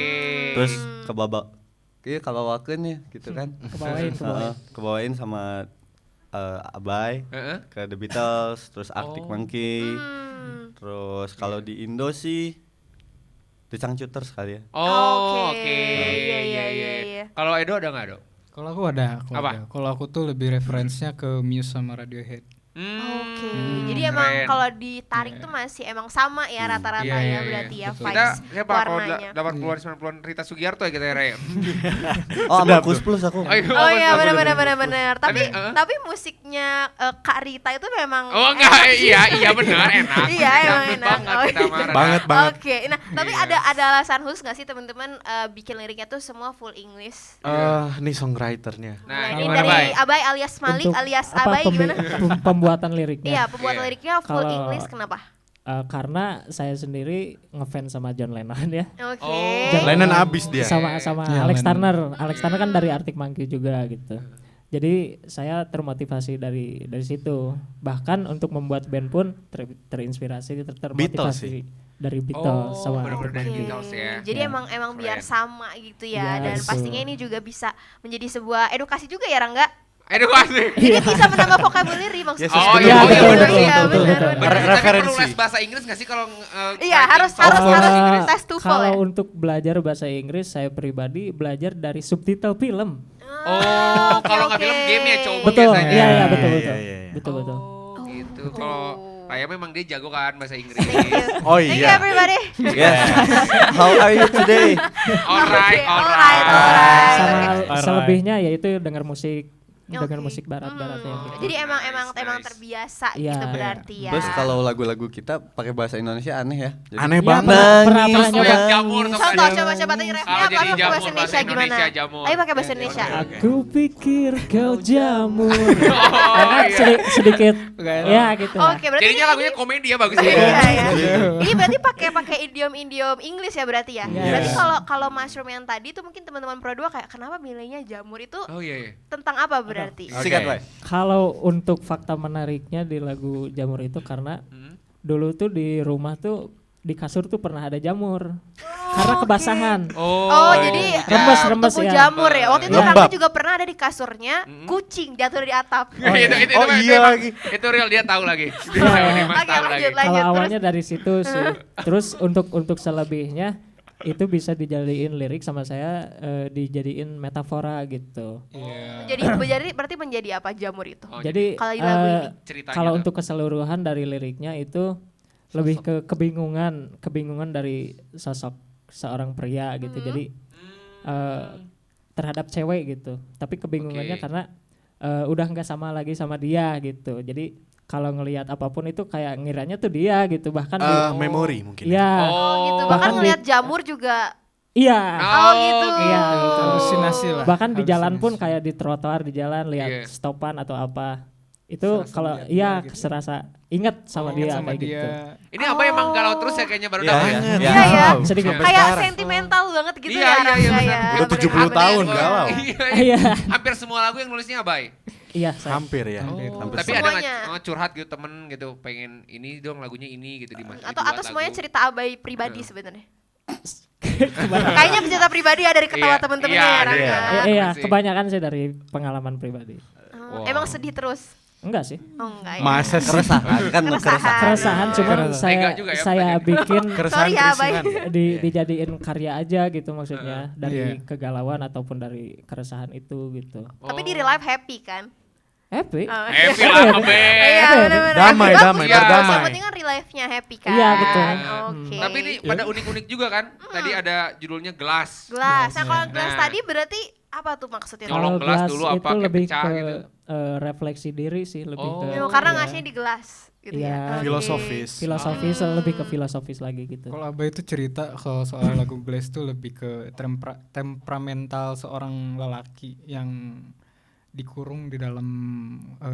[SPEAKER 7] Terus kebawakeun ya gitu kan.
[SPEAKER 2] Kebawain, kebawain.
[SPEAKER 7] Kebawain sama Abai
[SPEAKER 4] Heeh.
[SPEAKER 7] ke The Beatles, terus Arctic
[SPEAKER 4] Oh.
[SPEAKER 7] Monkey. Terus kalau di Indo sih The Changcuters kali ya.
[SPEAKER 4] Oh,
[SPEAKER 5] Oke.
[SPEAKER 4] oke.
[SPEAKER 5] Iya, iya, iya.
[SPEAKER 4] Kalau Edo ada nggak, Do?
[SPEAKER 6] Kalau aku ada,
[SPEAKER 4] Apa?
[SPEAKER 6] Kalau aku tuh lebih referensinya ke Muse sama Radiohead.
[SPEAKER 5] Oke. Jadi emang
[SPEAKER 4] keren.
[SPEAKER 5] kalau ditarik tuh masih emang sama ya rata-rata
[SPEAKER 4] Iya,
[SPEAKER 5] ya
[SPEAKER 4] iya,
[SPEAKER 5] berarti ya
[SPEAKER 6] betul.
[SPEAKER 4] Kita
[SPEAKER 5] vibes
[SPEAKER 4] siapa kalau
[SPEAKER 5] warnanya.
[SPEAKER 4] 80-an 90-an Rita Sugiarto ya kita ya, Ray?
[SPEAKER 7] Oh, sama Kus Plus aku.
[SPEAKER 5] Oh iya benar.
[SPEAKER 4] Tapi,
[SPEAKER 5] Tapi musiknya Kak Rita itu memang
[SPEAKER 4] Oh enggak, iya benar enak.
[SPEAKER 5] Iya, emang
[SPEAKER 4] Dangdut
[SPEAKER 5] enak.
[SPEAKER 4] banget
[SPEAKER 5] Oh,
[SPEAKER 4] kita
[SPEAKER 5] iya.
[SPEAKER 4] marah.
[SPEAKER 3] Banget, banget.
[SPEAKER 5] Oke, nah tapi
[SPEAKER 4] Iya.
[SPEAKER 5] ada alasan khusus nggak sih teman-teman bikin liriknya tuh semua full English?
[SPEAKER 3] Nih songwriternya.
[SPEAKER 4] Nah,
[SPEAKER 5] ini
[SPEAKER 4] gimana,
[SPEAKER 5] dari
[SPEAKER 4] Bay?
[SPEAKER 5] Abai alias Malik
[SPEAKER 2] Untuk
[SPEAKER 5] alias
[SPEAKER 2] apa,
[SPEAKER 5] Abai gimana?
[SPEAKER 2] pembuatan liriknya.
[SPEAKER 5] Iya, pembuat
[SPEAKER 4] Iya.
[SPEAKER 5] liriknya full
[SPEAKER 2] Kalau-
[SPEAKER 5] English kenapa?
[SPEAKER 2] Karena saya sendiri ngefans sama John Lennon ya.
[SPEAKER 5] Oke.
[SPEAKER 4] Oh.
[SPEAKER 2] John
[SPEAKER 3] Lennon abis dia.
[SPEAKER 2] Sama
[SPEAKER 6] Iya,
[SPEAKER 2] Alex
[SPEAKER 6] Lennon.
[SPEAKER 2] Turner. Alex Turner kan dari Arctic Monkey juga gitu. Jadi saya termotivasi dari situ. Bahkan untuk membuat band pun terinspirasi termotivasi dari Beatles sama
[SPEAKER 4] bener-bener
[SPEAKER 2] Arctic
[SPEAKER 4] dari
[SPEAKER 2] Monkey.
[SPEAKER 4] Beatles ya.
[SPEAKER 5] Jadi
[SPEAKER 2] Ya.
[SPEAKER 5] emang biar
[SPEAKER 4] Keren.
[SPEAKER 5] sama gitu ya,
[SPEAKER 2] Iya,
[SPEAKER 5] dan
[SPEAKER 2] betul.
[SPEAKER 5] pastinya ini juga bisa menjadi sebuah edukasi juga ya Rangga.
[SPEAKER 4] Edukasi.
[SPEAKER 5] Jadi bisa menambah vocabulary maksudnya.
[SPEAKER 3] Oh,
[SPEAKER 2] iya, betul, betul,
[SPEAKER 5] Iya,
[SPEAKER 2] betul,
[SPEAKER 5] benar,
[SPEAKER 2] betul.
[SPEAKER 5] benar.
[SPEAKER 4] Tapi
[SPEAKER 3] Referensi.
[SPEAKER 4] perlu les bahasa Inggris nggak sih kalau
[SPEAKER 5] Iya,
[SPEAKER 4] writing
[SPEAKER 5] harus
[SPEAKER 4] song bahasa
[SPEAKER 2] Eh,
[SPEAKER 4] Inggris?
[SPEAKER 5] tes TOEFL
[SPEAKER 2] kalau
[SPEAKER 5] ya.
[SPEAKER 2] untuk belajar bahasa Inggris saya pribadi belajar dari subtitle film.
[SPEAKER 4] Oh,
[SPEAKER 5] Oke,
[SPEAKER 4] kalau nggak
[SPEAKER 5] oke.
[SPEAKER 4] film game ya coba
[SPEAKER 2] Betul.
[SPEAKER 4] biasanya.
[SPEAKER 2] Iya, betul.
[SPEAKER 3] Iya, iya, iya.
[SPEAKER 2] Betul.
[SPEAKER 4] Oh, gitu. Kalau Raya memang dia jago kan bahasa Inggris.
[SPEAKER 5] Thank you.
[SPEAKER 3] Oh
[SPEAKER 5] Thank you
[SPEAKER 3] iya.
[SPEAKER 5] everybody.
[SPEAKER 7] Yes. How are you today?
[SPEAKER 4] Alright,
[SPEAKER 5] Oke,
[SPEAKER 4] alright.
[SPEAKER 5] alright.
[SPEAKER 2] Sama
[SPEAKER 3] Alright.
[SPEAKER 2] selebihnya yaitu dengar musik
[SPEAKER 5] Oke.
[SPEAKER 2] musik barat-barat ya. gitu.
[SPEAKER 5] Jadi emang
[SPEAKER 4] Nice.
[SPEAKER 5] terbiasa
[SPEAKER 2] Iya.
[SPEAKER 5] gitu berarti ya.
[SPEAKER 7] Terus kalau lagu-lagu kita pakai bahasa Indonesia aneh ya. Jadi-
[SPEAKER 3] Aneh
[SPEAKER 2] Ya,
[SPEAKER 3] banget.
[SPEAKER 2] pernah
[SPEAKER 4] Terus
[SPEAKER 2] nyoba.
[SPEAKER 4] yang jamur
[SPEAKER 5] Contoh
[SPEAKER 4] sama
[SPEAKER 5] coba tadi refnya
[SPEAKER 4] Kalau
[SPEAKER 5] apa
[SPEAKER 4] jadi
[SPEAKER 5] pakai
[SPEAKER 4] jamur,
[SPEAKER 5] bahasa Indonesia
[SPEAKER 4] bahasa
[SPEAKER 5] gimana?
[SPEAKER 4] Indonesia, jamur.
[SPEAKER 5] Ayo pakai bahasa Indonesia.
[SPEAKER 2] Aku pikir kau jamur.
[SPEAKER 4] Oh,
[SPEAKER 2] Enak
[SPEAKER 4] iya.
[SPEAKER 2] sedikit. Ya gitu. lah.
[SPEAKER 5] Oke, berarti
[SPEAKER 4] Jadinya
[SPEAKER 5] ini-
[SPEAKER 4] lagunya komedi ya bagus
[SPEAKER 5] Iya,
[SPEAKER 4] ya.
[SPEAKER 5] iya. Ini berarti pakai idiom English ya berarti ya.
[SPEAKER 2] Yes.
[SPEAKER 5] Berarti kalau mushroom yang tadi tuh mungkin teman-teman Pro 2 kayak kenapa milihnya jamur itu
[SPEAKER 4] Oh iya iya.
[SPEAKER 5] tentang apa berarti?
[SPEAKER 7] Sikat, Bay.
[SPEAKER 2] Kalau untuk fakta menariknya di lagu Jamur itu karena dulu tuh di rumah tuh di kasur tuh pernah ada jamur. Karena kebasahan.
[SPEAKER 5] Oh, jadi
[SPEAKER 2] Remes
[SPEAKER 5] tubuh
[SPEAKER 2] ya.
[SPEAKER 5] jamur ya. Waktu itu
[SPEAKER 3] Lembab.
[SPEAKER 5] Rangga juga pernah ada di kasurnya, kucing jatuh dari atap.
[SPEAKER 4] Itu
[SPEAKER 3] Oh, iya
[SPEAKER 4] emang-
[SPEAKER 3] lagi.
[SPEAKER 4] Itu real dia tahu lagi.
[SPEAKER 2] Iya.
[SPEAKER 4] Dia
[SPEAKER 5] Oke,
[SPEAKER 4] tahu lagi.
[SPEAKER 5] lanjut.
[SPEAKER 2] Kalau awalnya dari situ sih. Terus untuk selebihnya itu bisa dijadiin lirik sama saya dijadiin metafora gitu.
[SPEAKER 5] Jadi berarti menjadi apa jamur itu?
[SPEAKER 4] Oh,
[SPEAKER 2] Jadi
[SPEAKER 5] Kalau di lagu ini
[SPEAKER 4] ceritanya
[SPEAKER 2] kalau
[SPEAKER 4] tuh.
[SPEAKER 2] untuk keseluruhan dari liriknya itu lebih ke kebingungan dari sosok seorang pria gitu. Jadi terhadap cewek gitu. Tapi kebingungannya
[SPEAKER 4] Oke.
[SPEAKER 2] karena udah nggak sama lagi sama dia gitu. Jadi kalau ngelihat apapun itu kayak ngiranya tuh dia gitu. Bahkan
[SPEAKER 3] Memori mungkin.
[SPEAKER 2] Iya.
[SPEAKER 5] Oh gitu. Bahkan
[SPEAKER 2] Bahkan
[SPEAKER 5] ngelihat jamur juga.
[SPEAKER 2] Iya.
[SPEAKER 5] Oh gitu.
[SPEAKER 2] Iya.
[SPEAKER 6] Halusinasi lah.
[SPEAKER 2] Bahkan di jalan pun
[SPEAKER 6] Halusinasi.
[SPEAKER 2] kayak di trotoar di jalan lihat
[SPEAKER 4] Iya.
[SPEAKER 2] stopan atau apa. Itu
[SPEAKER 6] Serasa
[SPEAKER 2] kalau
[SPEAKER 6] melihat
[SPEAKER 2] iya
[SPEAKER 6] dia gitu.
[SPEAKER 2] serasa ingat sama
[SPEAKER 6] Ingat
[SPEAKER 2] dia
[SPEAKER 6] sama
[SPEAKER 2] kayak gitu.
[SPEAKER 6] dia.
[SPEAKER 4] Ini apa emang galau terus ya kayaknya baru
[SPEAKER 7] Iya,
[SPEAKER 4] tahu ya.
[SPEAKER 7] iya.
[SPEAKER 5] Iya ya.
[SPEAKER 2] Sedikit.
[SPEAKER 3] Sampai
[SPEAKER 5] Kayak
[SPEAKER 3] sekarang.
[SPEAKER 5] sentimental banget gitu
[SPEAKER 4] Iya,
[SPEAKER 5] ya
[SPEAKER 4] iya,
[SPEAKER 5] Rangga
[SPEAKER 4] iya,
[SPEAKER 5] ya.
[SPEAKER 4] benar.
[SPEAKER 3] Udah 70 tahun galau.
[SPEAKER 4] Iya.
[SPEAKER 2] Iya.
[SPEAKER 4] Hampir semua lagu yang nulisnya Abai.
[SPEAKER 2] Iya, saya.
[SPEAKER 3] Hampir ya.
[SPEAKER 6] Hampir.
[SPEAKER 3] Hampir
[SPEAKER 4] Tapi
[SPEAKER 3] semua.
[SPEAKER 4] ada
[SPEAKER 5] Semuanya.
[SPEAKER 4] nggak curhat gitu temen gitu pengen ini dong lagunya ini gitu dibuat
[SPEAKER 5] Atau semuanya
[SPEAKER 4] lagu.
[SPEAKER 5] cerita Abai pribadi sebenarnya. Kayaknya cerita pribadi ya dari ketawa
[SPEAKER 4] Iya,
[SPEAKER 5] temen-temennya
[SPEAKER 4] iya,
[SPEAKER 5] ya
[SPEAKER 4] ada
[SPEAKER 5] Rangga.
[SPEAKER 4] ya.
[SPEAKER 2] Iya,
[SPEAKER 4] sih.
[SPEAKER 2] kebanyakan sih dari pengalaman pribadi.
[SPEAKER 5] Oh,
[SPEAKER 4] Wow.
[SPEAKER 5] Emang sedih terus?
[SPEAKER 2] Enggak sih.
[SPEAKER 5] Oh enggak ya.
[SPEAKER 3] Masa sih?
[SPEAKER 7] Keresahan kan
[SPEAKER 5] Keresahan.
[SPEAKER 2] Keresahan cuman
[SPEAKER 6] Keresahan.
[SPEAKER 4] Tega
[SPEAKER 2] saya
[SPEAKER 4] juga ya,
[SPEAKER 2] saya
[SPEAKER 4] pengen.
[SPEAKER 2] bikin
[SPEAKER 3] Keresahan
[SPEAKER 5] Sorry ya, Bay.
[SPEAKER 3] kerisingan.
[SPEAKER 2] dijadiin karya aja gitu maksudnya dari
[SPEAKER 6] Iya.
[SPEAKER 2] kegalauan ataupun dari keresahan itu gitu.
[SPEAKER 5] Tapi di real life happy kan?
[SPEAKER 2] Happy.
[SPEAKER 5] Oh,
[SPEAKER 4] Happy lah Abai.
[SPEAKER 5] Iya benar-benar.
[SPEAKER 3] Damai,
[SPEAKER 5] Bagus,
[SPEAKER 3] damai,
[SPEAKER 5] bagus.
[SPEAKER 3] berdamai.
[SPEAKER 5] Yang penting kan real life-nya happy kan.
[SPEAKER 2] Iya, betul.
[SPEAKER 5] Oke.
[SPEAKER 4] Tapi ini pada unik-unik juga kan. Tadi ada judulnya Gelas.
[SPEAKER 5] Gelas. Nah kalau gelas
[SPEAKER 4] Nah.
[SPEAKER 5] tadi berarti apa tuh maksudnya?
[SPEAKER 4] Nyolong
[SPEAKER 2] Kalau
[SPEAKER 4] gelas
[SPEAKER 2] gelas
[SPEAKER 4] dulu
[SPEAKER 2] itu
[SPEAKER 4] apa, kayak
[SPEAKER 2] lebih
[SPEAKER 4] pecah
[SPEAKER 2] ke
[SPEAKER 4] gitu.
[SPEAKER 2] refleksi diri sih lebih
[SPEAKER 4] Oh.
[SPEAKER 2] ke
[SPEAKER 5] Yo, karena
[SPEAKER 2] iya.
[SPEAKER 5] ngasihnya di gelas gitu
[SPEAKER 2] Iya.
[SPEAKER 5] ya. Oke.
[SPEAKER 3] Filosofis.
[SPEAKER 2] filosofis lebih ke filosofis lagi gitu.
[SPEAKER 6] Kalau Abah itu cerita kalau soal lagu Glass itu lebih ke temperamental seorang lelaki yang dikurung di dalam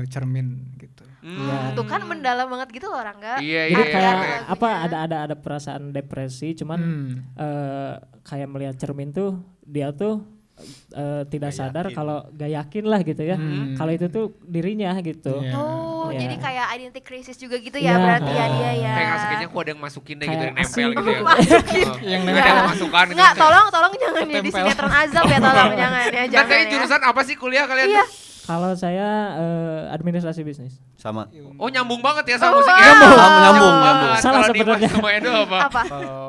[SPEAKER 6] cermin gitu.
[SPEAKER 2] Iya.
[SPEAKER 5] Tuh kan mendalam banget gitu loh Rangga.
[SPEAKER 4] Iya,
[SPEAKER 2] Jadi
[SPEAKER 4] iya.
[SPEAKER 2] kayak
[SPEAKER 4] iya.
[SPEAKER 2] apa ada perasaan depresi cuman kayak melihat cermin tuh dia tuh tidak
[SPEAKER 7] Gak
[SPEAKER 2] sadar
[SPEAKER 7] yakin.
[SPEAKER 2] kalau gak yakin lah gitu ya. Kalau itu tuh dirinya gitu.
[SPEAKER 6] Iya.
[SPEAKER 5] Oh,
[SPEAKER 2] Iya.
[SPEAKER 5] jadi kayak identity crisis juga gitu
[SPEAKER 2] Iya.
[SPEAKER 5] ya berarti ya dia ya.
[SPEAKER 4] Kayak nggak kayaknya kok ada yang masukin deh gitu
[SPEAKER 2] Kayak
[SPEAKER 4] yang nempel
[SPEAKER 2] asing.
[SPEAKER 4] gitu ya.
[SPEAKER 5] Masukin.
[SPEAKER 6] Yang
[SPEAKER 4] Nggak
[SPEAKER 6] nempel.
[SPEAKER 4] ada masukan gitu.
[SPEAKER 5] Enggak, tolong jangan jadi
[SPEAKER 6] Ketempel.
[SPEAKER 5] sinetron azab ya tolong jangan ya
[SPEAKER 4] Ntar
[SPEAKER 5] jangan.
[SPEAKER 4] kayak
[SPEAKER 5] ya.
[SPEAKER 4] jurusan apa sih kuliah kalian
[SPEAKER 5] Iya.
[SPEAKER 4] tuh?
[SPEAKER 2] Kalau saya administrasi bisnis.
[SPEAKER 7] sama.
[SPEAKER 4] Oh nyambung banget ya sama
[SPEAKER 5] Oh,
[SPEAKER 4] musik
[SPEAKER 5] wow.
[SPEAKER 4] ya?
[SPEAKER 7] Nyambung.
[SPEAKER 2] Salah
[SPEAKER 4] Kalau di
[SPEAKER 2] sebenarnya.
[SPEAKER 4] sama Edo apa?
[SPEAKER 5] Apa?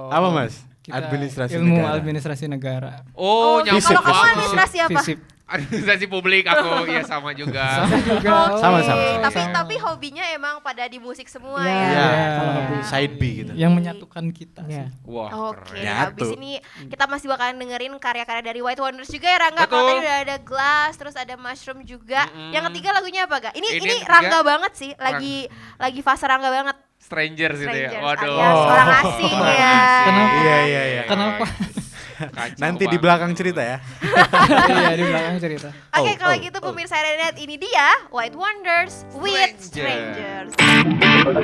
[SPEAKER 3] Apa Mas?
[SPEAKER 6] Kita
[SPEAKER 3] Administrasi
[SPEAKER 6] ilmu
[SPEAKER 3] negara.
[SPEAKER 6] administrasi negara.
[SPEAKER 4] Oh nyambung
[SPEAKER 5] kalau kamu
[SPEAKER 4] banget.
[SPEAKER 5] administrasi apa?
[SPEAKER 6] Fisip.
[SPEAKER 4] Administrasi publik aku, iya sama juga.
[SPEAKER 6] juga.
[SPEAKER 5] Oke.
[SPEAKER 3] Sama-sama.
[SPEAKER 5] Tapi hobinya emang pada di musik semua
[SPEAKER 2] Iya.
[SPEAKER 5] ya.
[SPEAKER 3] Iya.
[SPEAKER 2] Kalau hobi.
[SPEAKER 3] Side B gitu.
[SPEAKER 6] Yang menyatukan kita
[SPEAKER 2] Iya.
[SPEAKER 6] sih.
[SPEAKER 4] Wah
[SPEAKER 5] Oke,
[SPEAKER 4] keren.
[SPEAKER 5] habis
[SPEAKER 3] Nyatu.
[SPEAKER 5] ini kita masih bakalan dengerin karya-karya dari White Wonders juga ya Rangga. Kalau
[SPEAKER 4] Betul.
[SPEAKER 5] tadi udah ada Glass, terus ada Mushroom juga.
[SPEAKER 4] Mm-mm.
[SPEAKER 5] Yang ketiga lagunya apa Gak? Ini
[SPEAKER 4] Ini yang ketiga,
[SPEAKER 5] Rangga banget sih, lagi fase Rangga banget.
[SPEAKER 4] Strangers gitu ya.
[SPEAKER 5] Strangers
[SPEAKER 4] Waduh.
[SPEAKER 5] alias orang asing ya.
[SPEAKER 6] Kenapa?
[SPEAKER 3] Iya.
[SPEAKER 6] Kenapa?
[SPEAKER 4] Kacau
[SPEAKER 3] Nanti di
[SPEAKER 4] banget.
[SPEAKER 3] belakang cerita ya.
[SPEAKER 6] Iya di belakang cerita.
[SPEAKER 5] Oke, kalau
[SPEAKER 3] oh,
[SPEAKER 5] gitu
[SPEAKER 3] oh.
[SPEAKER 5] pemirsa Renet ini dia White Wonders with
[SPEAKER 4] Stranger.
[SPEAKER 5] Strangers.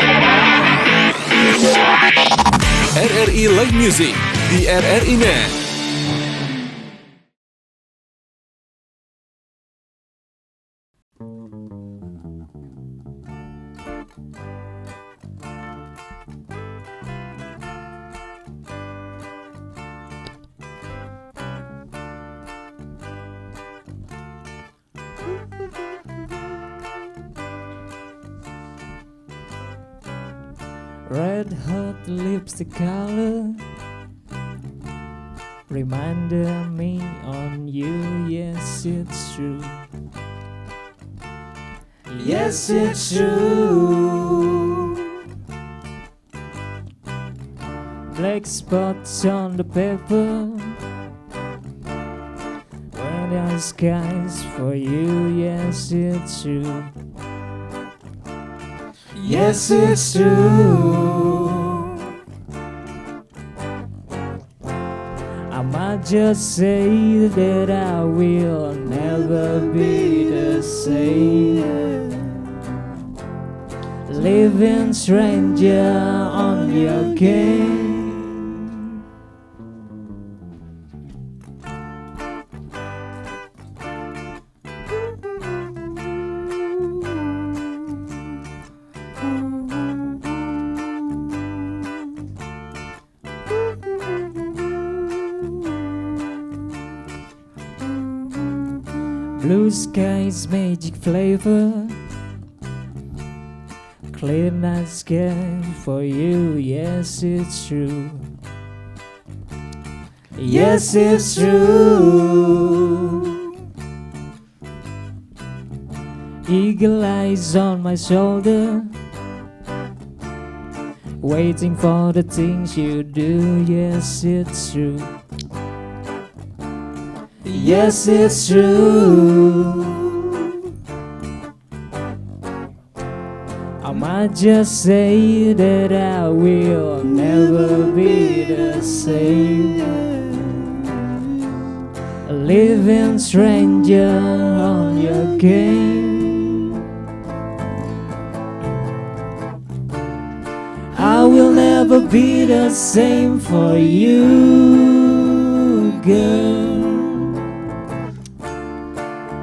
[SPEAKER 1] RRI Live Music di RRI Net.
[SPEAKER 2] Red hot lipstick color reminded me on you. Yes, it's true. Yes, it's true. Black spots on the paper when the sky's for you. Yes, it's true. Yes, it's true. I might just say that I will never be the same. Living stranger on your game. Blue skies, magic flavor. Clear night sky for you. Yes, it's true. Yes, it's true. Eagle eyes on my shoulder. waiting for the things you do. Yes, it's true. Yes, it's true. I might just say that I will never be the same. A living stranger on your game. I will never be the same for you, girl.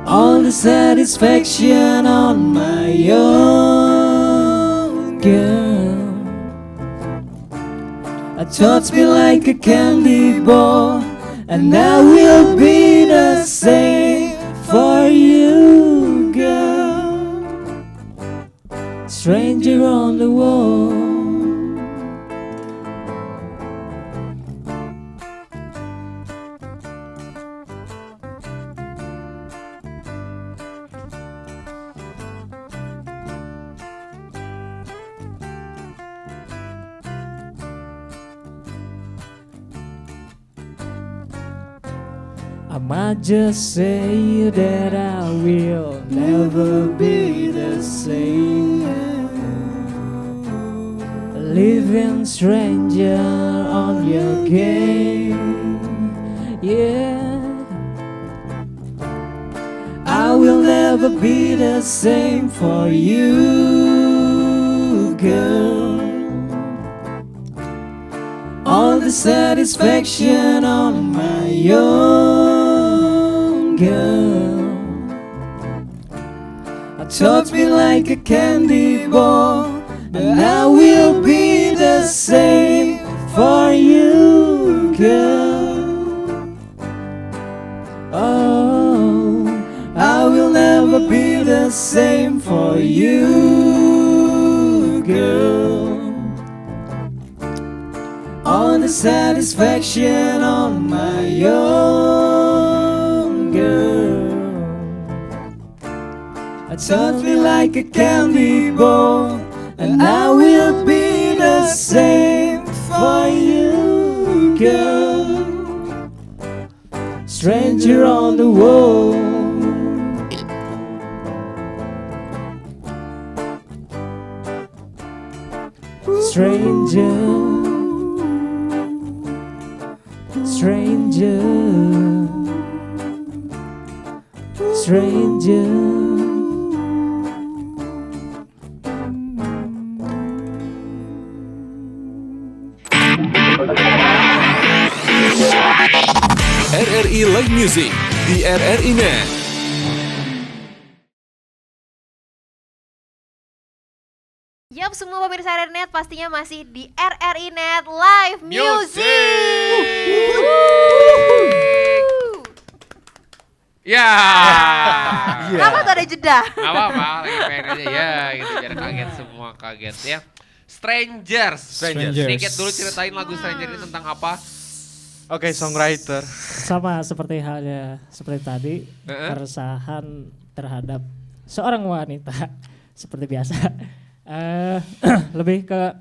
[SPEAKER 2] All the satisfaction on my own, girl. I touch me like a candy ball, and I will be the same for you, girl. Stranger on the wall. I might just say that I will never be the same. A living stranger on your game. Yeah, I will never be the same for you, girl. All the satisfaction on my own, girl. I touch me like a candy ball, and I will be the same for you, girl. Oh, I will never be the same for you, girl. All the satisfaction on my own, girl. I touch me like a candy ball, and I will be the same for you, girl. Stranger on the wall. Stranger. Stranger, stranger.
[SPEAKER 1] RRI Live Music di RRI Net.
[SPEAKER 5] Yap, semua pemirsa RRI Net pastinya masih di RRI Net Live Music.
[SPEAKER 4] Ya.
[SPEAKER 5] Kenapa tuh ada jeda?
[SPEAKER 4] Gak apa-apa, lagi pengen aja ya gitu, jangan kaget semua kaget ya. Strangers. Sedikit dulu ceritain lagu Stranger ini tentang apa?
[SPEAKER 3] Oke, songwriter.
[SPEAKER 2] Sama seperti halnya seperti tadi, keresahan terhadap seorang wanita seperti biasa. Lebih ke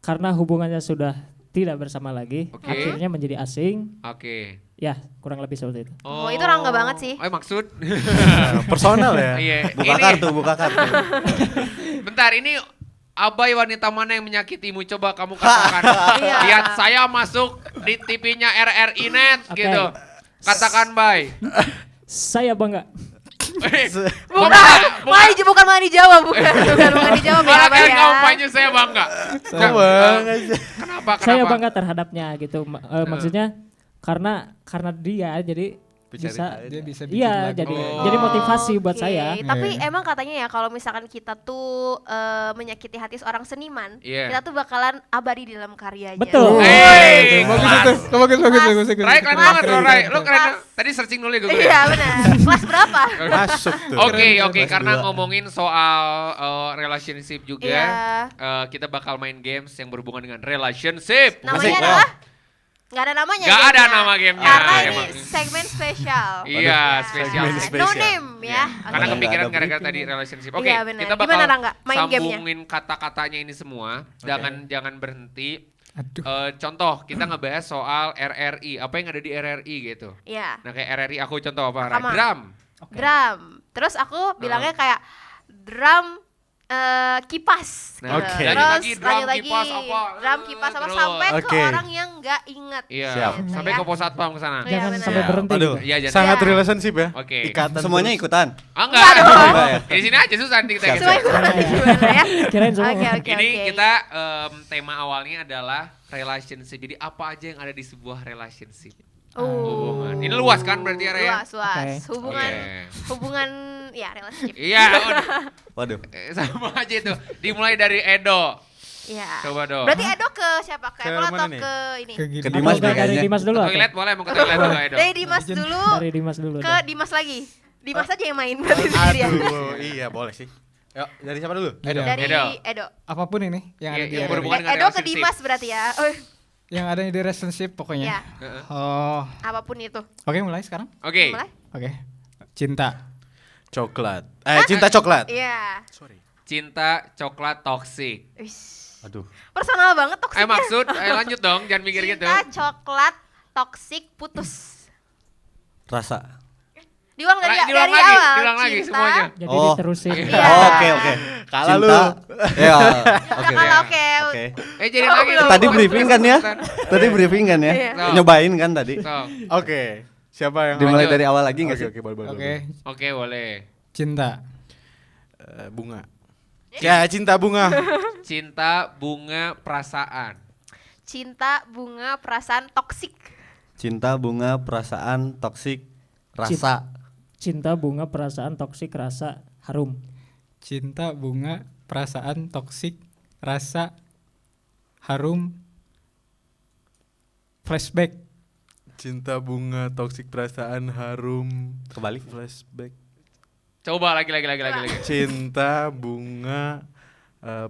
[SPEAKER 2] karena hubungannya sudah tidak bersama lagi, akhirnya menjadi asing.
[SPEAKER 4] Oke.
[SPEAKER 2] Ya, kurang lebih seperti itu.
[SPEAKER 5] Oh, itu Rangga banget sih.
[SPEAKER 4] Oh, maksud?
[SPEAKER 3] Personal ya.
[SPEAKER 4] Iya.
[SPEAKER 7] Buka
[SPEAKER 4] Ini-
[SPEAKER 7] kartu, buka kartu.
[SPEAKER 4] Bentar, ini Abai wanita mana yang menyakitimu? Coba kamu katakan.
[SPEAKER 5] Iya.
[SPEAKER 4] Lihat saya masuk di TV-nya RRI Net
[SPEAKER 2] Oke.
[SPEAKER 4] gitu. Katakan, Bay.
[SPEAKER 2] Saya bangga.
[SPEAKER 5] Bukan malah dijawab, bukan dijawab ya,
[SPEAKER 4] Malah
[SPEAKER 5] Abah
[SPEAKER 4] kalian
[SPEAKER 5] ya.
[SPEAKER 4] kampanye saya bangga. Kenapa?
[SPEAKER 2] Saya bangga terhadapnya gitu. Maksudnya karena dia jadi bisa
[SPEAKER 6] Dia bisa bikin
[SPEAKER 2] iya
[SPEAKER 6] lagu.
[SPEAKER 2] jadi motivasi buat
[SPEAKER 5] Oke,
[SPEAKER 2] saya.
[SPEAKER 5] tapi emang katanya ya kalau misalkan kita tuh menyakiti hati seorang seniman,
[SPEAKER 4] Iya.
[SPEAKER 5] kita tuh bakalan abadi di dalam karyanya.
[SPEAKER 2] Betul.
[SPEAKER 4] Hey,
[SPEAKER 6] Bagus itu, bagus.
[SPEAKER 4] Rai keren banget loh, Rai. Lo keren. Tadi searching dulu ya gue.
[SPEAKER 5] Iya benar. Kelas berapa?
[SPEAKER 3] Masuk tuh.
[SPEAKER 4] Oke, karena ngomongin soal relationship juga,
[SPEAKER 5] Iya.
[SPEAKER 4] kita bakal main games yang berhubungan dengan relationship.
[SPEAKER 5] Namanya adalah Nggak ada namanya.
[SPEAKER 4] Nggak ada
[SPEAKER 5] gamenya.
[SPEAKER 4] nama gamenya.
[SPEAKER 5] Karena ini
[SPEAKER 4] Emang.
[SPEAKER 5] segmen spesial.
[SPEAKER 4] Iya, spesial.
[SPEAKER 3] segmen
[SPEAKER 5] No
[SPEAKER 3] spesial.
[SPEAKER 5] name ya.
[SPEAKER 4] Iya. Karena
[SPEAKER 3] Oke.
[SPEAKER 4] kepikiran
[SPEAKER 3] Nggak ada
[SPEAKER 4] gara-gara
[SPEAKER 3] briefing.
[SPEAKER 4] tadi relationship. Oke,
[SPEAKER 5] Iya, benar.
[SPEAKER 4] kita bakal
[SPEAKER 5] Gimana, Rangga? Main gamenya?
[SPEAKER 4] sambungin kata-katanya ini semua. Jangan berhenti.
[SPEAKER 6] Aduh.
[SPEAKER 4] Contoh, kita ngebahas soal RRI. Apa yang ada di RRI gitu.
[SPEAKER 5] Iya.
[SPEAKER 4] Nah kayak RRI aku contoh apa? Rai?
[SPEAKER 5] Sama.
[SPEAKER 4] Drum.
[SPEAKER 5] Drum. Terus aku bilangnya kayak drum kipas.
[SPEAKER 4] Nah,
[SPEAKER 3] Oke.
[SPEAKER 5] Terus
[SPEAKER 4] lanjut lagi, drum,
[SPEAKER 5] lanjut lagi
[SPEAKER 4] kipas, apa?
[SPEAKER 5] drum kipas apa
[SPEAKER 4] Terus.
[SPEAKER 5] sampai ke
[SPEAKER 3] Oke.
[SPEAKER 5] orang yang nggak inget.
[SPEAKER 4] Iya.
[SPEAKER 3] Siap.
[SPEAKER 5] Gitu
[SPEAKER 4] Sampai
[SPEAKER 5] ya.
[SPEAKER 4] ke pos satpam ke sana.
[SPEAKER 5] Iya,
[SPEAKER 2] Jangan
[SPEAKER 5] benar.
[SPEAKER 2] sampai berhenti.
[SPEAKER 3] Aduh.
[SPEAKER 2] gitu.
[SPEAKER 4] Iya, jangan.
[SPEAKER 3] Sangat
[SPEAKER 5] Iya.
[SPEAKER 3] relationship ya.
[SPEAKER 4] Oke.
[SPEAKER 3] Ikatan
[SPEAKER 7] Semuanya
[SPEAKER 3] terus.
[SPEAKER 7] ikutan.
[SPEAKER 4] Ah enggak.
[SPEAKER 7] Enggak ya?
[SPEAKER 4] Di sini aja susah nanti kita
[SPEAKER 7] Siap,
[SPEAKER 4] gitu.
[SPEAKER 5] Semua ikutan gimana ya?
[SPEAKER 2] Kirain semua.
[SPEAKER 5] Oke, oke,
[SPEAKER 4] Ini
[SPEAKER 5] oke.
[SPEAKER 4] kita tema awalnya adalah relationship. Jadi apa aja yang ada di sebuah relationship? Hubungan. Ini luas kan berarti ya, Ray?
[SPEAKER 5] Luas, luas.
[SPEAKER 2] Oke.
[SPEAKER 5] Hubungan,
[SPEAKER 4] Oke.
[SPEAKER 5] hubungan, ya relationship.
[SPEAKER 4] Iya,
[SPEAKER 7] Waduh.
[SPEAKER 4] sama aja itu. Dimulai dari Edo.
[SPEAKER 5] Iya.
[SPEAKER 4] Coba dong.
[SPEAKER 5] Berarti Edo ke siapa? Ke
[SPEAKER 3] Ke
[SPEAKER 5] Apple
[SPEAKER 3] mana
[SPEAKER 5] atau
[SPEAKER 3] nih?
[SPEAKER 5] ke ini?
[SPEAKER 6] Ke gini.
[SPEAKER 7] Ke
[SPEAKER 2] Atau
[SPEAKER 7] Dimas
[SPEAKER 2] enggak
[SPEAKER 7] deh
[SPEAKER 2] dari
[SPEAKER 7] kayaknya.
[SPEAKER 2] Dimas dulu
[SPEAKER 4] Ke
[SPEAKER 2] atau?
[SPEAKER 4] toilet boleh, mau ke toilet dulu Edo.
[SPEAKER 5] Dari Dimas dulu
[SPEAKER 2] Dari Dimas dulu.
[SPEAKER 5] ke
[SPEAKER 2] deh.
[SPEAKER 5] Dimas lagi. Dimas aja yang main berarti sendiri ya.
[SPEAKER 3] Aduh, iya boleh sih. Yuk, dari siapa dulu?
[SPEAKER 6] Edo.
[SPEAKER 5] Dari
[SPEAKER 4] Edo.
[SPEAKER 5] Edo.
[SPEAKER 6] Apapun ini yang
[SPEAKER 4] Iya,
[SPEAKER 6] ada di
[SPEAKER 4] yang
[SPEAKER 6] RRI.
[SPEAKER 4] berhubungan dengan
[SPEAKER 5] Edo ke
[SPEAKER 4] relationship.
[SPEAKER 5] Dimas berarti ya.
[SPEAKER 6] Yang ada di relationship pokoknya.
[SPEAKER 5] Ya,
[SPEAKER 4] Heeh.
[SPEAKER 6] Oh,
[SPEAKER 5] apapun itu.
[SPEAKER 6] oke mulai sekarang.
[SPEAKER 4] Oke.
[SPEAKER 5] Mulai?
[SPEAKER 6] Oke. Cinta.
[SPEAKER 3] Coklat. Cinta coklat.
[SPEAKER 5] Iya.
[SPEAKER 3] Sorry.
[SPEAKER 4] Cinta coklat toksik.
[SPEAKER 5] Wish.
[SPEAKER 7] Aduh.
[SPEAKER 5] Personal banget toksiknya.
[SPEAKER 4] Maksud, lanjut dong, jangan mikir gitu.
[SPEAKER 5] Cinta coklat toksik putus.
[SPEAKER 7] Rasa.
[SPEAKER 5] Diulang dari
[SPEAKER 4] Diulang
[SPEAKER 5] dari
[SPEAKER 4] lagi,
[SPEAKER 5] awal.
[SPEAKER 4] diulang lagi
[SPEAKER 5] Cinta.
[SPEAKER 4] semuanya.
[SPEAKER 2] Jadi
[SPEAKER 7] Oh.
[SPEAKER 2] diterusin.
[SPEAKER 5] Iya.
[SPEAKER 7] Oh, oke oke.
[SPEAKER 3] Kalah lu.
[SPEAKER 7] Cinta. Ya.
[SPEAKER 5] Udah
[SPEAKER 7] Oke.
[SPEAKER 5] kalah, oke.
[SPEAKER 7] Oke.
[SPEAKER 4] Jadi
[SPEAKER 5] Oh,
[SPEAKER 4] lagi.
[SPEAKER 5] belum.
[SPEAKER 7] Tadi briefing kan ya? Tadi briefing kan ya?
[SPEAKER 5] Iya.
[SPEAKER 7] Nyobain kan tadi?
[SPEAKER 4] Sok.
[SPEAKER 3] Oke. Siapa yang
[SPEAKER 7] Dimulai
[SPEAKER 4] Lanjut.
[SPEAKER 7] dari awal lagi nggak
[SPEAKER 3] Oke,
[SPEAKER 7] sih?
[SPEAKER 3] oke, boleh, boleh.
[SPEAKER 6] Oke.
[SPEAKER 4] Oke, boleh.
[SPEAKER 6] Cinta.
[SPEAKER 3] Bunga. Ya, cinta bunga.
[SPEAKER 4] Cinta, bunga, perasaan.
[SPEAKER 5] Cinta, bunga, perasaan toksik.
[SPEAKER 7] Cinta, bunga, perasaan, toksik, rasa.
[SPEAKER 2] Cinta, bunga, perasaan, toksik, rasa, harum.
[SPEAKER 6] Cinta, bunga, perasaan, toksik, rasa, harum, flashback.
[SPEAKER 3] Cinta bunga, toksik perasaan, harum.
[SPEAKER 7] Kebalik.
[SPEAKER 3] Flashback.
[SPEAKER 4] Coba lagi.
[SPEAKER 3] Cinta bunga,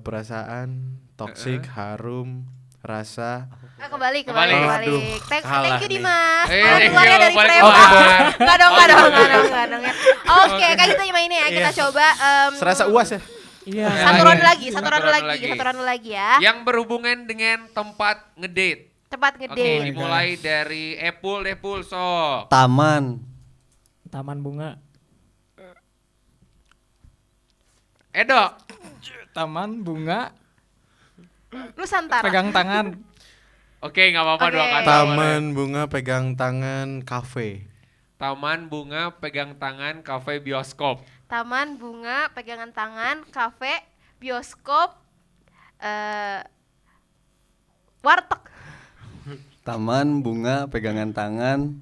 [SPEAKER 3] perasaan, toksik, harum, rasa.
[SPEAKER 5] Kembali.
[SPEAKER 3] Aduh,
[SPEAKER 5] Thank
[SPEAKER 3] kalah
[SPEAKER 5] you
[SPEAKER 3] nih.
[SPEAKER 5] Dimas.
[SPEAKER 4] Eh,
[SPEAKER 5] Kalau
[SPEAKER 4] thank
[SPEAKER 5] keluarnya
[SPEAKER 4] you,
[SPEAKER 5] dari
[SPEAKER 4] balik
[SPEAKER 5] Prema.
[SPEAKER 4] Mas.
[SPEAKER 5] Enggak dong ya. Oke, kayak gitu mainnya ya. Kita coba
[SPEAKER 3] Serasa uas ya?
[SPEAKER 2] Iya.
[SPEAKER 5] satu round lagi,
[SPEAKER 4] Satu round lagi.
[SPEAKER 5] ya.
[SPEAKER 4] Yang berhubungan dengan tempat ngedate.
[SPEAKER 5] Tempat
[SPEAKER 4] Oke,
[SPEAKER 5] ngedate.
[SPEAKER 4] dimulai dari Epul deh Pul, sok.
[SPEAKER 7] Taman.
[SPEAKER 2] Taman bunga.
[SPEAKER 4] Edo.
[SPEAKER 6] Taman, bunga,
[SPEAKER 5] Nusantara.
[SPEAKER 6] pegang tangan.
[SPEAKER 4] Oke, nggak apa-apa
[SPEAKER 5] Oke.
[SPEAKER 4] dua kata.
[SPEAKER 3] Taman bunga, pegang tangan, kafe.
[SPEAKER 4] Taman bunga pegang tangan kafe bioskop.
[SPEAKER 5] Taman, bunga, pegangan tangan, kafe, bioskop, warteg.
[SPEAKER 7] Taman, bunga, pegangan tangan,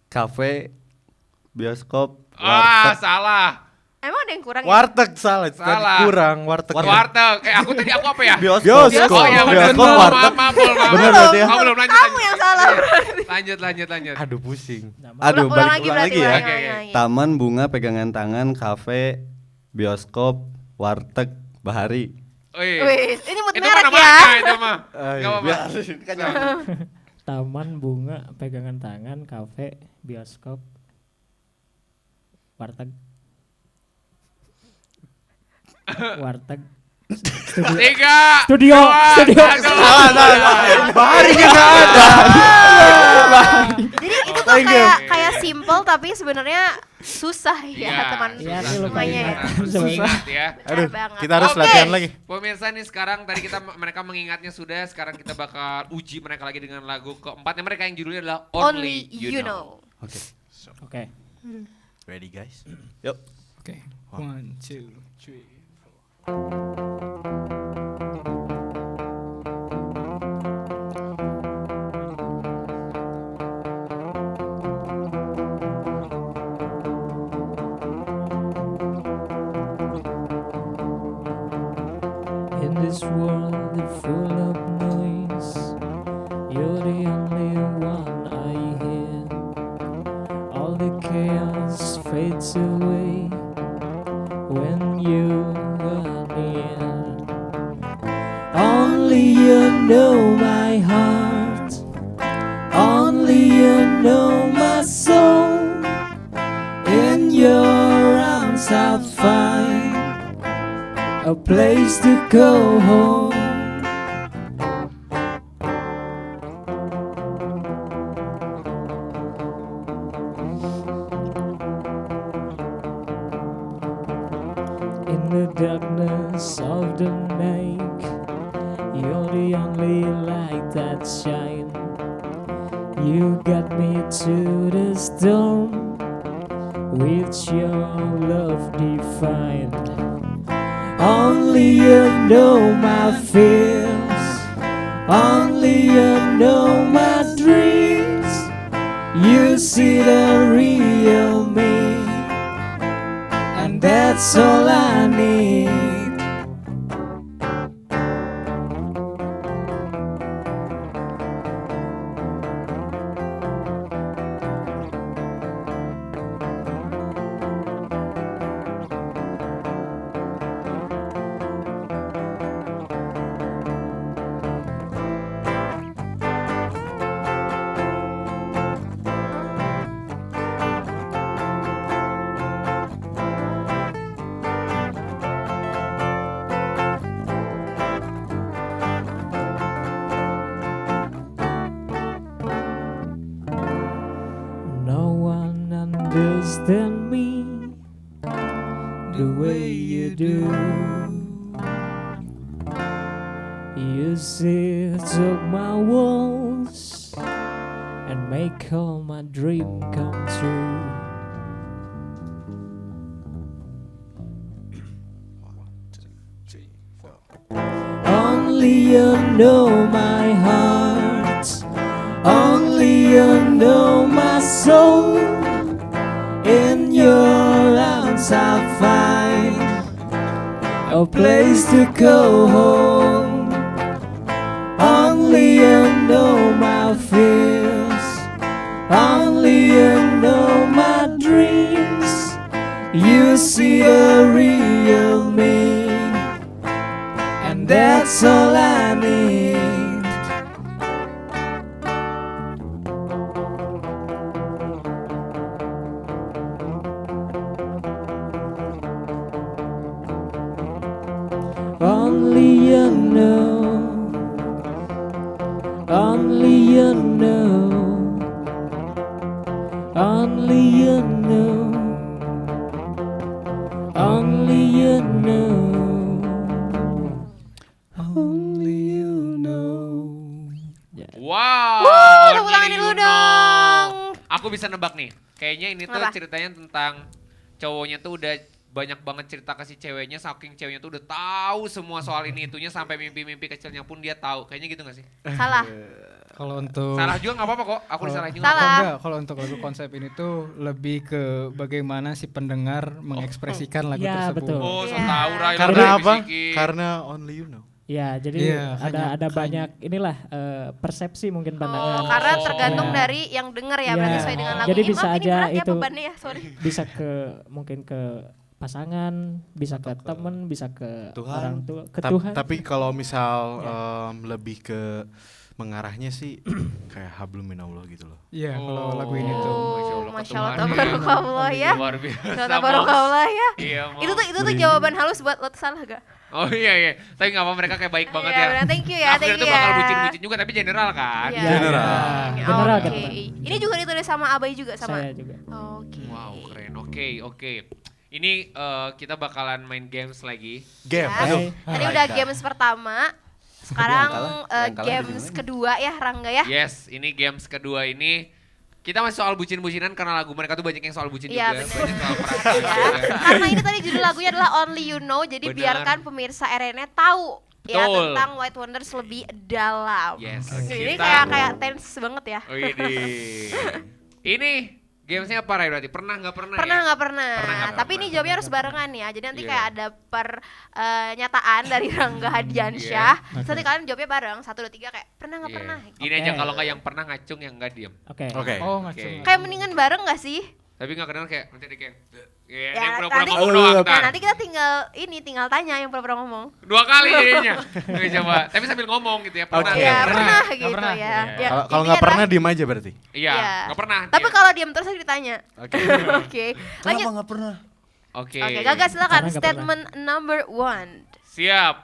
[SPEAKER 7] kafe, bioskop, warteg.
[SPEAKER 4] Salah.
[SPEAKER 5] Emang ada yang kurang ya?
[SPEAKER 3] Warteg salah,
[SPEAKER 4] Salah.
[SPEAKER 3] tadi kurang. Warteg.
[SPEAKER 4] Warteg. Aku tadi aku apa ya?
[SPEAKER 7] Bioskop.
[SPEAKER 3] Bioskop.
[SPEAKER 4] Oh iya benar.
[SPEAKER 7] Bioskop, warteg.
[SPEAKER 4] Maaf, Pul, maaf.
[SPEAKER 7] Bener berarti ya?
[SPEAKER 4] Oh, belum lanjut.
[SPEAKER 5] Kamu yang salah.
[SPEAKER 4] Lanjut.
[SPEAKER 3] Aduh pusing.
[SPEAKER 7] Aduh,
[SPEAKER 5] Ulang
[SPEAKER 7] balik
[SPEAKER 5] lagi
[SPEAKER 7] ulang
[SPEAKER 5] berarti.
[SPEAKER 7] lagi ya.
[SPEAKER 4] Oke, oke.
[SPEAKER 7] Taman, bunga, pegangan tangan, kafe, bioskop, warteg, bahari.
[SPEAKER 4] Wih.
[SPEAKER 5] Wih, ini mood
[SPEAKER 4] Itu
[SPEAKER 5] merek
[SPEAKER 4] mana
[SPEAKER 5] ya.
[SPEAKER 4] itu mah.
[SPEAKER 3] Ayo,
[SPEAKER 4] Gak apa-apa.
[SPEAKER 7] Kan nyambung.
[SPEAKER 2] Taman, bunga, pegangan tangan, kafe, bioskop, warteg. Warteg.
[SPEAKER 4] Tiga.
[SPEAKER 2] Studio.
[SPEAKER 4] dua,
[SPEAKER 2] Studio.
[SPEAKER 4] satu.
[SPEAKER 3] Baharinya nggak ada.
[SPEAKER 5] Jadi itu tuh kayak simple tapi sebenarnya susah
[SPEAKER 4] Iya,
[SPEAKER 5] ya teman
[SPEAKER 2] Iya,
[SPEAKER 4] susah.
[SPEAKER 2] sih, lupa
[SPEAKER 5] semuanya ya.
[SPEAKER 2] ingat.
[SPEAKER 4] Harus ingat ya.
[SPEAKER 3] Aduh,
[SPEAKER 5] banget.
[SPEAKER 3] kita harus
[SPEAKER 5] Oke.
[SPEAKER 3] latihan lagi.
[SPEAKER 4] Pemirsa nih sekarang tadi mereka mengingatnya sudah, sekarang kita bakal uji mereka lagi dengan lagu keempatnya mereka yang judulnya adalah
[SPEAKER 5] Only You Know.
[SPEAKER 7] Oke.
[SPEAKER 2] Oke.
[SPEAKER 3] Ready guys?
[SPEAKER 7] Yuk.
[SPEAKER 6] Oke. 1, 2, 3.
[SPEAKER 2] In this world full of noise, you're the only one I hear. All the chaos fades away when you are near. Only you know my heart. your arms I'll find a place to go home. In the darkness of the night, you're the only light that shines. You got me to the storm, with your love defined. Only you know my fears, only you know my dreams. You see the real me, and that's all I need. No one understands me the way you do. You see through my walls and make all my dream come true. Only you know my heart, only you know my soul. In your arms I find a place to go home. Only you know my fears, only you know my dreams. You see a real me, and that's all I need. Only you know, only you know, only you know, only you know, only you know.
[SPEAKER 4] Wow.
[SPEAKER 5] Tepuk tangan
[SPEAKER 4] Only
[SPEAKER 5] dulu
[SPEAKER 4] You Know.
[SPEAKER 5] dong.
[SPEAKER 4] Aku bisa nebak nih. Kayaknya ini tuh
[SPEAKER 5] Apa?
[SPEAKER 4] ceritanya tentang cowoknya tuh udah banyak banget cerita ke si ceweknya, saking ceweknya tuh udah tahu semua soal ini itunya sampai mimpi-mimpi kecilnya pun dia tahu. Kayaknya gitu gak sih?
[SPEAKER 5] Salah.
[SPEAKER 6] Kalau untuk
[SPEAKER 4] Salah juga nggak apa-apa kok. Aku disalahin juga.
[SPEAKER 5] Salah.
[SPEAKER 6] Enggak, kalau untuk lagu konsep ini tuh lebih ke bagaimana si pendengar mengekspresikan lagu
[SPEAKER 2] Ya,
[SPEAKER 6] tersebut.
[SPEAKER 2] betul.
[SPEAKER 4] Oh, so
[SPEAKER 5] Iya.
[SPEAKER 4] tahu Rai.
[SPEAKER 3] Karena
[SPEAKER 4] udah
[SPEAKER 3] apa?
[SPEAKER 4] dibisikin.
[SPEAKER 3] Karena only you know.
[SPEAKER 2] Ya, jadi
[SPEAKER 6] Iya,
[SPEAKER 2] ada
[SPEAKER 6] hanya-
[SPEAKER 2] banyak inilah persepsi mungkin pandangan.
[SPEAKER 5] Oh, karena tergantung
[SPEAKER 2] Ya.
[SPEAKER 5] dari yang denger ya,
[SPEAKER 2] Iya.
[SPEAKER 5] berarti sesuai dengan lagunya.
[SPEAKER 2] Jadi bisa
[SPEAKER 5] Maaf, ini
[SPEAKER 2] aja
[SPEAKER 5] berat ya
[SPEAKER 2] itu
[SPEAKER 5] bebannya ya, sorry.
[SPEAKER 2] Bisa ke mungkin ke pasangan, bisa ke temen, bisa ke
[SPEAKER 7] Tuhan.
[SPEAKER 2] orang tua, ke
[SPEAKER 3] Ta-
[SPEAKER 2] Tuhan.
[SPEAKER 3] Tapi kalau misal
[SPEAKER 2] Ya.
[SPEAKER 3] lebih ke mengarahnya sih kayak hablum minallah gitu loh.
[SPEAKER 6] Iya, kalau
[SPEAKER 4] Oh.
[SPEAKER 6] lagu ini tuh.
[SPEAKER 5] Masya Allah,
[SPEAKER 4] ketuhanan.
[SPEAKER 5] tabarakallah ya.
[SPEAKER 4] Luar biasa.
[SPEAKER 5] Tabarakallah ya.
[SPEAKER 4] Iya, Mom.
[SPEAKER 5] Itu tuh jawaban halus buat lo, salah gak?
[SPEAKER 4] Oh iya. Tapi nggak apa mereka kayak baik banget
[SPEAKER 5] Iya,
[SPEAKER 4] ya.
[SPEAKER 5] benar. Thank you ya,
[SPEAKER 4] Aku
[SPEAKER 5] thank
[SPEAKER 4] kira tuh
[SPEAKER 5] you
[SPEAKER 4] bakal
[SPEAKER 5] ya.
[SPEAKER 4] bucin-bucin juga tapi general kan.
[SPEAKER 5] Iya.
[SPEAKER 3] General.
[SPEAKER 2] General
[SPEAKER 5] Oke.
[SPEAKER 2] kan, Pak?
[SPEAKER 5] Ini juga ditulis sama Abai juga sama.
[SPEAKER 2] Saya juga.
[SPEAKER 5] Oke.
[SPEAKER 4] Wow, keren. Oke. Ini kita bakalan main games lagi.
[SPEAKER 3] Game.
[SPEAKER 5] Ya.
[SPEAKER 3] Aduh.
[SPEAKER 5] Tadi udah games pertama. Sekarang
[SPEAKER 7] Yang kalah
[SPEAKER 5] games
[SPEAKER 7] gimana?
[SPEAKER 5] kedua ya Rangga ya.
[SPEAKER 4] Yes, ini games kedua ini kita masih soal bucin-bucinan karena lagu mereka tuh banyak yang soal bucin
[SPEAKER 5] Iya,
[SPEAKER 4] juga.
[SPEAKER 5] betul.
[SPEAKER 4] Banyak soal perasaan
[SPEAKER 5] Ya.
[SPEAKER 4] juga.
[SPEAKER 5] Karena ini tadi judul lagunya adalah Only You Know, jadi
[SPEAKER 4] Benar.
[SPEAKER 5] biarkan pemirsa RNN tahu ya
[SPEAKER 4] Betul.
[SPEAKER 5] tentang White Wonders lebih dalam.
[SPEAKER 4] Yes.
[SPEAKER 5] Ini
[SPEAKER 4] Kita-
[SPEAKER 5] kayak tense banget ya.
[SPEAKER 4] Oh ini. Ini gamesnya apa Ray berarti? Pernah nggak pernah?
[SPEAKER 5] Pernah
[SPEAKER 4] ya?
[SPEAKER 5] nggak pernah.
[SPEAKER 4] Pernah nggak
[SPEAKER 5] Tapi
[SPEAKER 4] pernah.
[SPEAKER 5] ini jawabnya harus barengan ya. Jadi nanti
[SPEAKER 4] Iya.
[SPEAKER 5] kayak ada pernyataan dari Rangga Hadiansyah. Terus nanti kalian jawabnya bareng 1 2 3 kayak pernah nggak
[SPEAKER 4] Iya.
[SPEAKER 5] pernah.
[SPEAKER 4] Gini aja kalau nggak yang pernah ngacung yang nggak diem.
[SPEAKER 2] Oke.
[SPEAKER 3] Oke.
[SPEAKER 6] Oh,
[SPEAKER 4] Oke.
[SPEAKER 6] ngacung.
[SPEAKER 5] Kayak mendingan bareng nggak sih?
[SPEAKER 4] Tapi nggak kenal kayak nanti dia kayak
[SPEAKER 5] Ya,
[SPEAKER 4] yang pura-pura
[SPEAKER 5] nanti-
[SPEAKER 4] ngomong doang
[SPEAKER 5] Nah,
[SPEAKER 4] ntar.
[SPEAKER 5] nanti kita tinggal tanya yang pura-pura ngomong.
[SPEAKER 4] 2 kali jadinya. Oke, coba. Tapi sambil ngomong gitu ya. Pernah.
[SPEAKER 3] Oke.
[SPEAKER 5] Ya,
[SPEAKER 3] Pernah.
[SPEAKER 5] pernah
[SPEAKER 6] Nggak
[SPEAKER 5] gitu
[SPEAKER 6] pernah.
[SPEAKER 5] ya.
[SPEAKER 6] Iya.
[SPEAKER 5] Ya,
[SPEAKER 3] Kalau nggak
[SPEAKER 5] intinya
[SPEAKER 3] pernah
[SPEAKER 5] adalah-
[SPEAKER 3] diem aja berarti.
[SPEAKER 4] Iya,
[SPEAKER 5] Iya.
[SPEAKER 4] nggak pernah.
[SPEAKER 5] Tapi
[SPEAKER 4] dia.
[SPEAKER 5] kalau diam terus harus ditanya.
[SPEAKER 3] Oke.
[SPEAKER 5] Oke.
[SPEAKER 7] Kenapa
[SPEAKER 5] Lanjut.
[SPEAKER 7] nggak pernah?
[SPEAKER 4] Oke.
[SPEAKER 5] Oke, Gaga silakan
[SPEAKER 2] Karena nggak
[SPEAKER 5] statement number 1.
[SPEAKER 4] Siap.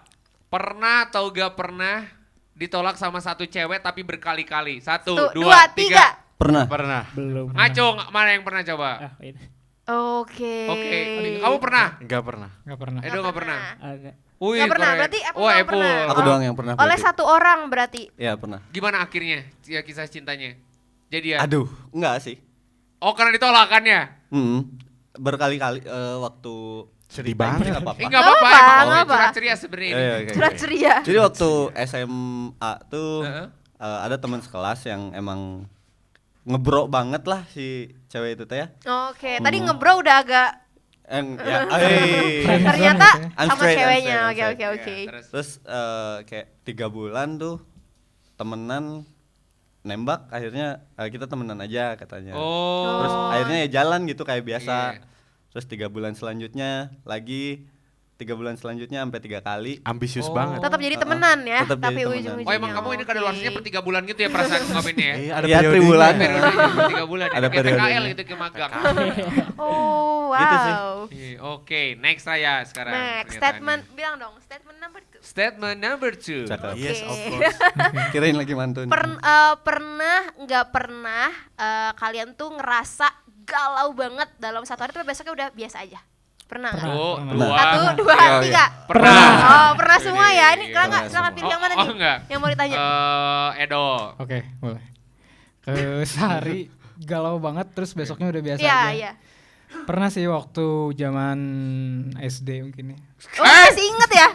[SPEAKER 4] Pernah atau gak pernah ditolak sama satu cewek tapi berkali-kali? 1, 2, 3.
[SPEAKER 7] Pernah.
[SPEAKER 3] Pernah.
[SPEAKER 2] Belum.
[SPEAKER 4] Ngaco, mana yang pernah coba?
[SPEAKER 2] Ah, ini.
[SPEAKER 5] Oke.
[SPEAKER 4] Oke. Kamu pernah?
[SPEAKER 3] Enggak pernah.
[SPEAKER 6] Nggak pernah.
[SPEAKER 4] Edo gak pernah?
[SPEAKER 2] Ada.
[SPEAKER 4] Wih,
[SPEAKER 5] Nggak pernah,
[SPEAKER 4] keren.
[SPEAKER 5] berarti Apple
[SPEAKER 4] Wah,
[SPEAKER 5] doang
[SPEAKER 4] Apple.
[SPEAKER 5] pernah.
[SPEAKER 7] Aku doang yang pernah.
[SPEAKER 5] Oleh
[SPEAKER 7] berarti.
[SPEAKER 5] satu orang berarti.
[SPEAKER 7] Iya pernah.
[SPEAKER 4] Gimana akhirnya ya, kisah cintanya? Jadian?
[SPEAKER 7] Aduh, enggak sih.
[SPEAKER 4] Oh, karena ditolakannya?
[SPEAKER 7] Berkali-kali waktu
[SPEAKER 3] Sedih banget.
[SPEAKER 7] nggak apa-apa.
[SPEAKER 4] Nggak
[SPEAKER 5] Nggak
[SPEAKER 4] apa-apa,
[SPEAKER 5] apa,
[SPEAKER 4] emang
[SPEAKER 5] nggak apa.
[SPEAKER 4] curhat ceria sebenarnya ini.
[SPEAKER 7] Iya, oke,
[SPEAKER 5] Curhat
[SPEAKER 7] oke.
[SPEAKER 5] ceria.
[SPEAKER 7] Jadi waktu SMA tuh
[SPEAKER 4] Heeh.
[SPEAKER 7] ada teman sekelas yang emang ngebro banget lah si cewek itu teh ya.
[SPEAKER 5] Oke, tadi ngebro udah agak
[SPEAKER 7] Ya,
[SPEAKER 5] ternyata
[SPEAKER 7] I'm
[SPEAKER 5] sama
[SPEAKER 7] straight, I'm
[SPEAKER 5] ceweknya.
[SPEAKER 7] straight, I'm
[SPEAKER 5] Oke,
[SPEAKER 7] straight.
[SPEAKER 5] oke, oke.
[SPEAKER 4] Ya, terus?
[SPEAKER 7] Terus kayak 3 bulan tuh temenan nembak, akhirnya kita temenan aja katanya.
[SPEAKER 4] Oh.
[SPEAKER 7] Terus akhirnya ya jalan gitu kayak biasa.
[SPEAKER 4] Iya.
[SPEAKER 7] Terus 3 bulan selanjutnya lagi 3 bulan selanjutnya sampai 3 kali.
[SPEAKER 3] Ambisius
[SPEAKER 4] Oh.
[SPEAKER 3] banget.
[SPEAKER 5] Tetap jadi temenan ya,
[SPEAKER 7] Tetap jadi
[SPEAKER 5] tapi
[SPEAKER 7] temenan.
[SPEAKER 5] ujung-ujungnya.
[SPEAKER 4] Oh, emang kamu ini
[SPEAKER 5] oke.
[SPEAKER 4] kadaluarsanya per 3 bulan gitu ya perasaan ngomongnya ya?
[SPEAKER 3] Iya, ada
[SPEAKER 7] Iya,
[SPEAKER 3] periodenya.
[SPEAKER 7] triwulan.
[SPEAKER 4] Periodenya per 3 bulan.
[SPEAKER 7] Ada
[SPEAKER 4] Kayak PKL
[SPEAKER 7] periodenya.
[SPEAKER 4] gitu ke magang.
[SPEAKER 5] Oh,
[SPEAKER 7] Gitu sih.
[SPEAKER 5] wow.
[SPEAKER 4] Iya, oke, next saya sekarang.
[SPEAKER 5] Next,
[SPEAKER 4] pernyataannya.
[SPEAKER 5] statement, bilang dong, statement number 2.
[SPEAKER 4] Statement number 2.
[SPEAKER 7] Cakep.
[SPEAKER 3] Yes,
[SPEAKER 5] Oke.
[SPEAKER 3] of course.
[SPEAKER 7] Kirain lagi mantun.
[SPEAKER 5] Pernah nggak pernah kalian tuh ngerasa galau banget dalam satu hari tapi besoknya udah biasa aja? Pernah nggak?
[SPEAKER 4] Satu,
[SPEAKER 6] Pernah.
[SPEAKER 4] dua.
[SPEAKER 5] Satu, dua,
[SPEAKER 7] Oke, oke.
[SPEAKER 5] 3.
[SPEAKER 4] Pernah.
[SPEAKER 5] Oh, pernah semua ya. Ini
[SPEAKER 4] Iya,
[SPEAKER 5] silakan
[SPEAKER 7] pernah
[SPEAKER 5] silakan
[SPEAKER 7] semua.
[SPEAKER 5] pilih yang mana
[SPEAKER 4] Oh,
[SPEAKER 5] nih?
[SPEAKER 4] enggak.
[SPEAKER 5] Yang mau ditanya.
[SPEAKER 4] Edo.
[SPEAKER 6] Oke, boleh. Sehari galau banget terus besoknya udah biasa
[SPEAKER 5] Iya,
[SPEAKER 6] aja.
[SPEAKER 5] iya.
[SPEAKER 6] Pernah sih waktu zaman SD mungkin ya.
[SPEAKER 5] Oh, masih inget ya?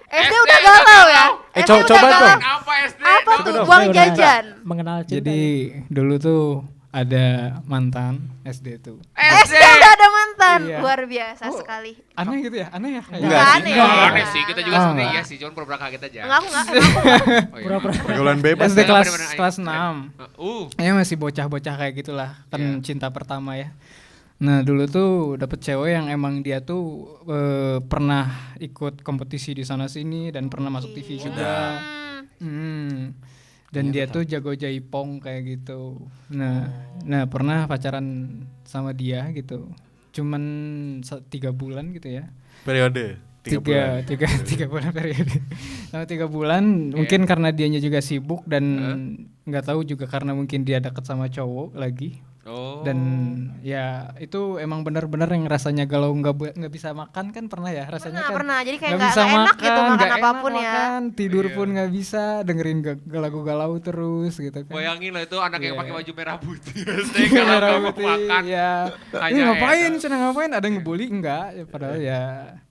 [SPEAKER 5] SD
[SPEAKER 4] SD
[SPEAKER 5] udah
[SPEAKER 4] udah
[SPEAKER 5] galau ya?
[SPEAKER 3] Eh,
[SPEAKER 5] SD
[SPEAKER 3] coba
[SPEAKER 5] udah galau.
[SPEAKER 3] dong.
[SPEAKER 4] Apa SD?
[SPEAKER 5] Apa
[SPEAKER 4] Dong.
[SPEAKER 5] tuh?
[SPEAKER 3] dong.
[SPEAKER 5] Buang
[SPEAKER 2] Saya udah
[SPEAKER 5] jajan.
[SPEAKER 2] Mengenal cinta.
[SPEAKER 6] Jadi dulu tuh ada mantan SD tuh.
[SPEAKER 5] SD udah ada mantan.
[SPEAKER 6] Iya.
[SPEAKER 5] Luar biasa
[SPEAKER 6] Oh.
[SPEAKER 5] sekali.
[SPEAKER 6] Aneh gitu ya? Aneh ya?
[SPEAKER 7] Enggak
[SPEAKER 5] Nggak
[SPEAKER 7] sih.
[SPEAKER 5] aneh
[SPEAKER 4] Enggak,
[SPEAKER 5] ya.
[SPEAKER 4] aneh sih, kita juga
[SPEAKER 6] Oh,
[SPEAKER 4] sebenarnya
[SPEAKER 6] enggak.
[SPEAKER 4] iya sih, cuman pura-pura kaget aja.
[SPEAKER 5] Enggak, aku enggak. Emang aku enggak.
[SPEAKER 4] Oh, iya.
[SPEAKER 2] Pura-pura.
[SPEAKER 3] Pergaulan bebas.
[SPEAKER 6] SD
[SPEAKER 4] Bener,
[SPEAKER 6] kelas
[SPEAKER 4] bener,
[SPEAKER 6] kelas
[SPEAKER 4] keren.
[SPEAKER 6] 6. Ya masih bocah-bocah kayak gitulah, kan
[SPEAKER 4] Iya.
[SPEAKER 6] cinta pertama ya. Nah dulu tuh dapet cewek yang emang dia tuh pernah ikut kompetisi di sana sini dan pernah masuk TV juga. Dan dia tuh jago jaipong kayak gitu. Nah pernah pacaran sama dia gitu. Cuman 3 bulan gitu ya.
[SPEAKER 3] Periode. 3 bulan.
[SPEAKER 6] tiga bulan periode. Sama 3 bulan mungkin karena dianya juga sibuk dan nggak tahu juga karena mungkin dia deket sama cowok lagi.
[SPEAKER 4] Oh.
[SPEAKER 6] Dan ya itu emang benar-benar yang rasanya galau nggak bisa makan kan pernah ya rasanya kan
[SPEAKER 5] Pernah. Jadi kayak
[SPEAKER 6] nggak
[SPEAKER 5] nggak
[SPEAKER 6] bisa
[SPEAKER 5] enak gitu makan
[SPEAKER 6] nggak enak
[SPEAKER 5] apapun ya.
[SPEAKER 6] makan, tidur
[SPEAKER 4] Iya.
[SPEAKER 6] pun nggak bisa, dengerin lagu galau terus gitu kan.
[SPEAKER 4] Bayangin lah itu anak yang
[SPEAKER 6] Iya.
[SPEAKER 4] pakai baju merah putih. SD kalau
[SPEAKER 6] Merah
[SPEAKER 4] kamu
[SPEAKER 6] putih,
[SPEAKER 4] makan.
[SPEAKER 6] ya.
[SPEAKER 4] Hanya
[SPEAKER 6] Ini ngapain?
[SPEAKER 4] enak.
[SPEAKER 6] Cina ngapain? Ada yang ngebully enggak? Ya, padahal ya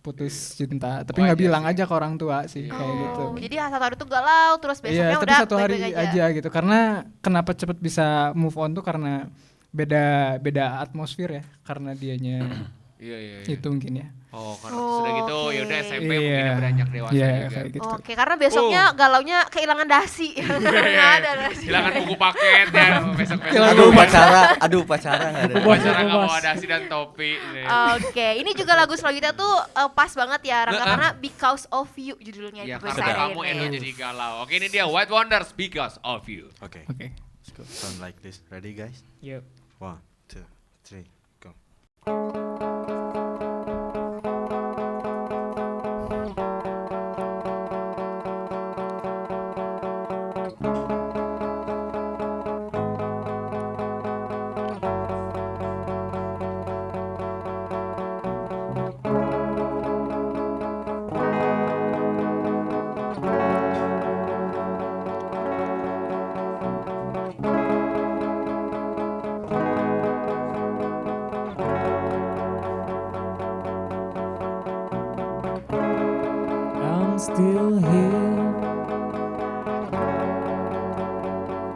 [SPEAKER 6] putus cinta. Tapi
[SPEAKER 4] Wajar
[SPEAKER 6] nggak bilang
[SPEAKER 4] sih.
[SPEAKER 6] aja ke orang tua sih kayak gitu.
[SPEAKER 5] Oh, jadi satu hari itu galau terus besoknya
[SPEAKER 6] Iya, tapi
[SPEAKER 5] udah
[SPEAKER 6] satu hari
[SPEAKER 5] baik-baik
[SPEAKER 6] aja gitu. Karena kenapa cepet bisa move on tuh karena beda atmosfer ya. Karena dianya
[SPEAKER 4] Iya.
[SPEAKER 6] itu mungkin ya.
[SPEAKER 4] Oh, karena sudah gitu
[SPEAKER 5] Oke.
[SPEAKER 4] ya udah SMP mungkin ya beranjak dewasa
[SPEAKER 6] Iya,
[SPEAKER 4] juga.
[SPEAKER 6] kayak gitu.
[SPEAKER 5] Oke, karena besoknya galaunya kehilangan dasi. Nggak ada dasi.
[SPEAKER 4] Silakan buku paket ya besok-besok.
[SPEAKER 7] Aduh pacara nggak ada.
[SPEAKER 4] Pacara nggak mau dasi dan topi.
[SPEAKER 5] Oke, ini juga lagu selanjutnya tuh pas banget ya Rangga karena Because of You judulnya
[SPEAKER 4] Ya
[SPEAKER 5] di
[SPEAKER 4] karena
[SPEAKER 5] bahasa
[SPEAKER 4] kamu
[SPEAKER 5] ini.
[SPEAKER 4] enak jadi galau. Oke ini dia White Wonders Because of You.
[SPEAKER 3] Oke.
[SPEAKER 6] Oke.
[SPEAKER 3] Let's go. Sound like this. Ready guys?
[SPEAKER 2] Yuk.
[SPEAKER 3] 1, 2, 3, go.
[SPEAKER 2] I'm still here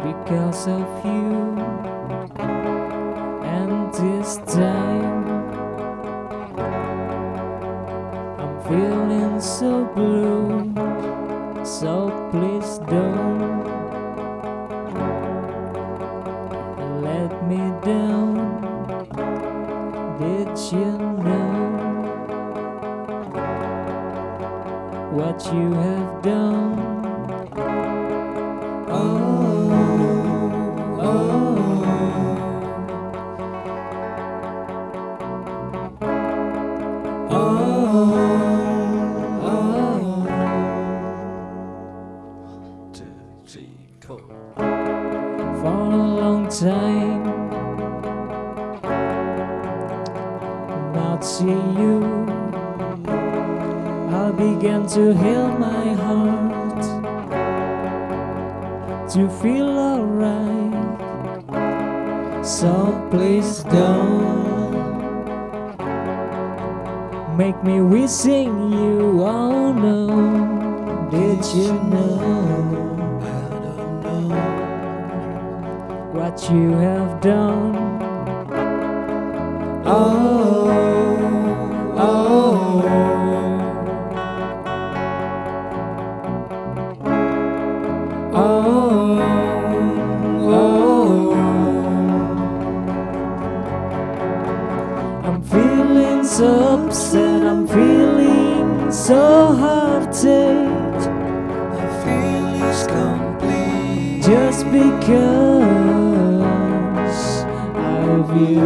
[SPEAKER 2] because of you, and this time I'm feeling so blue, so please don't let me down. know what you have done. For a long time, not see you, I began to heal my heart, to feel alright. So please don't make me wishing you. Oh no, did you know what you have done? I'm feeling so upset, I'm feeling so heartache. My feelings complete just because of you.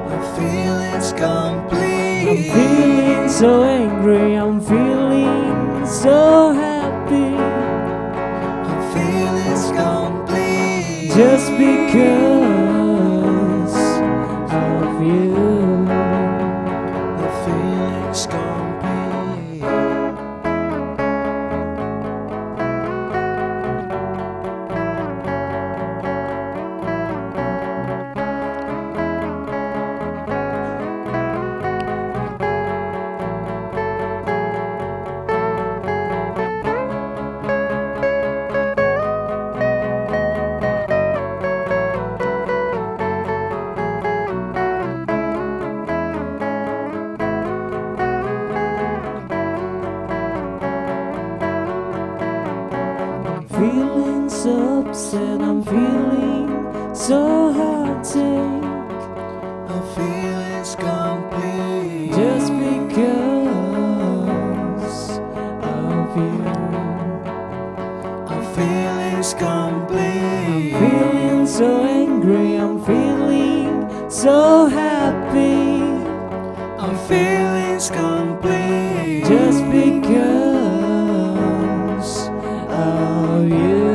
[SPEAKER 2] My feelings complete. I'm feeling so angry, I'm feeling so happy. My feelings complete just because of you. My feelings complete. Feeling so upset, I'm feeling so heartache. My feelings complete just because of you. My feelings complete. I'm feeling so angry, I'm feeling so happy. My feelings complete just because of you.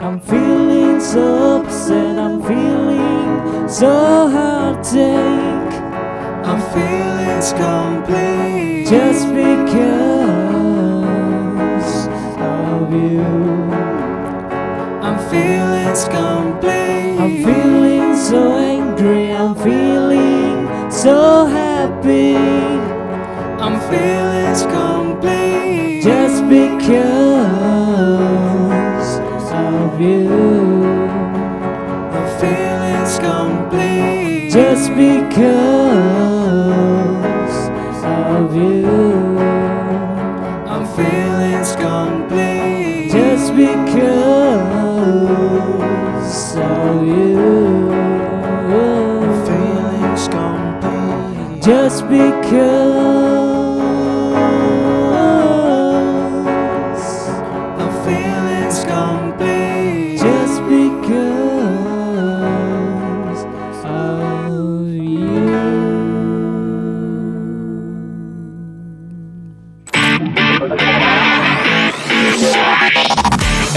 [SPEAKER 2] I'm feeling so upset, I'm feeling so heartache. My feelings complete just because of you. I'm feeling complete. I'm feeling so angry, I'm feeling so happy. I'm feeling complete just because of you. I'm feeling complete just because of you. I'm feeling complete just because of you. I'm feeling complete just because I'm feeling complete just because of you.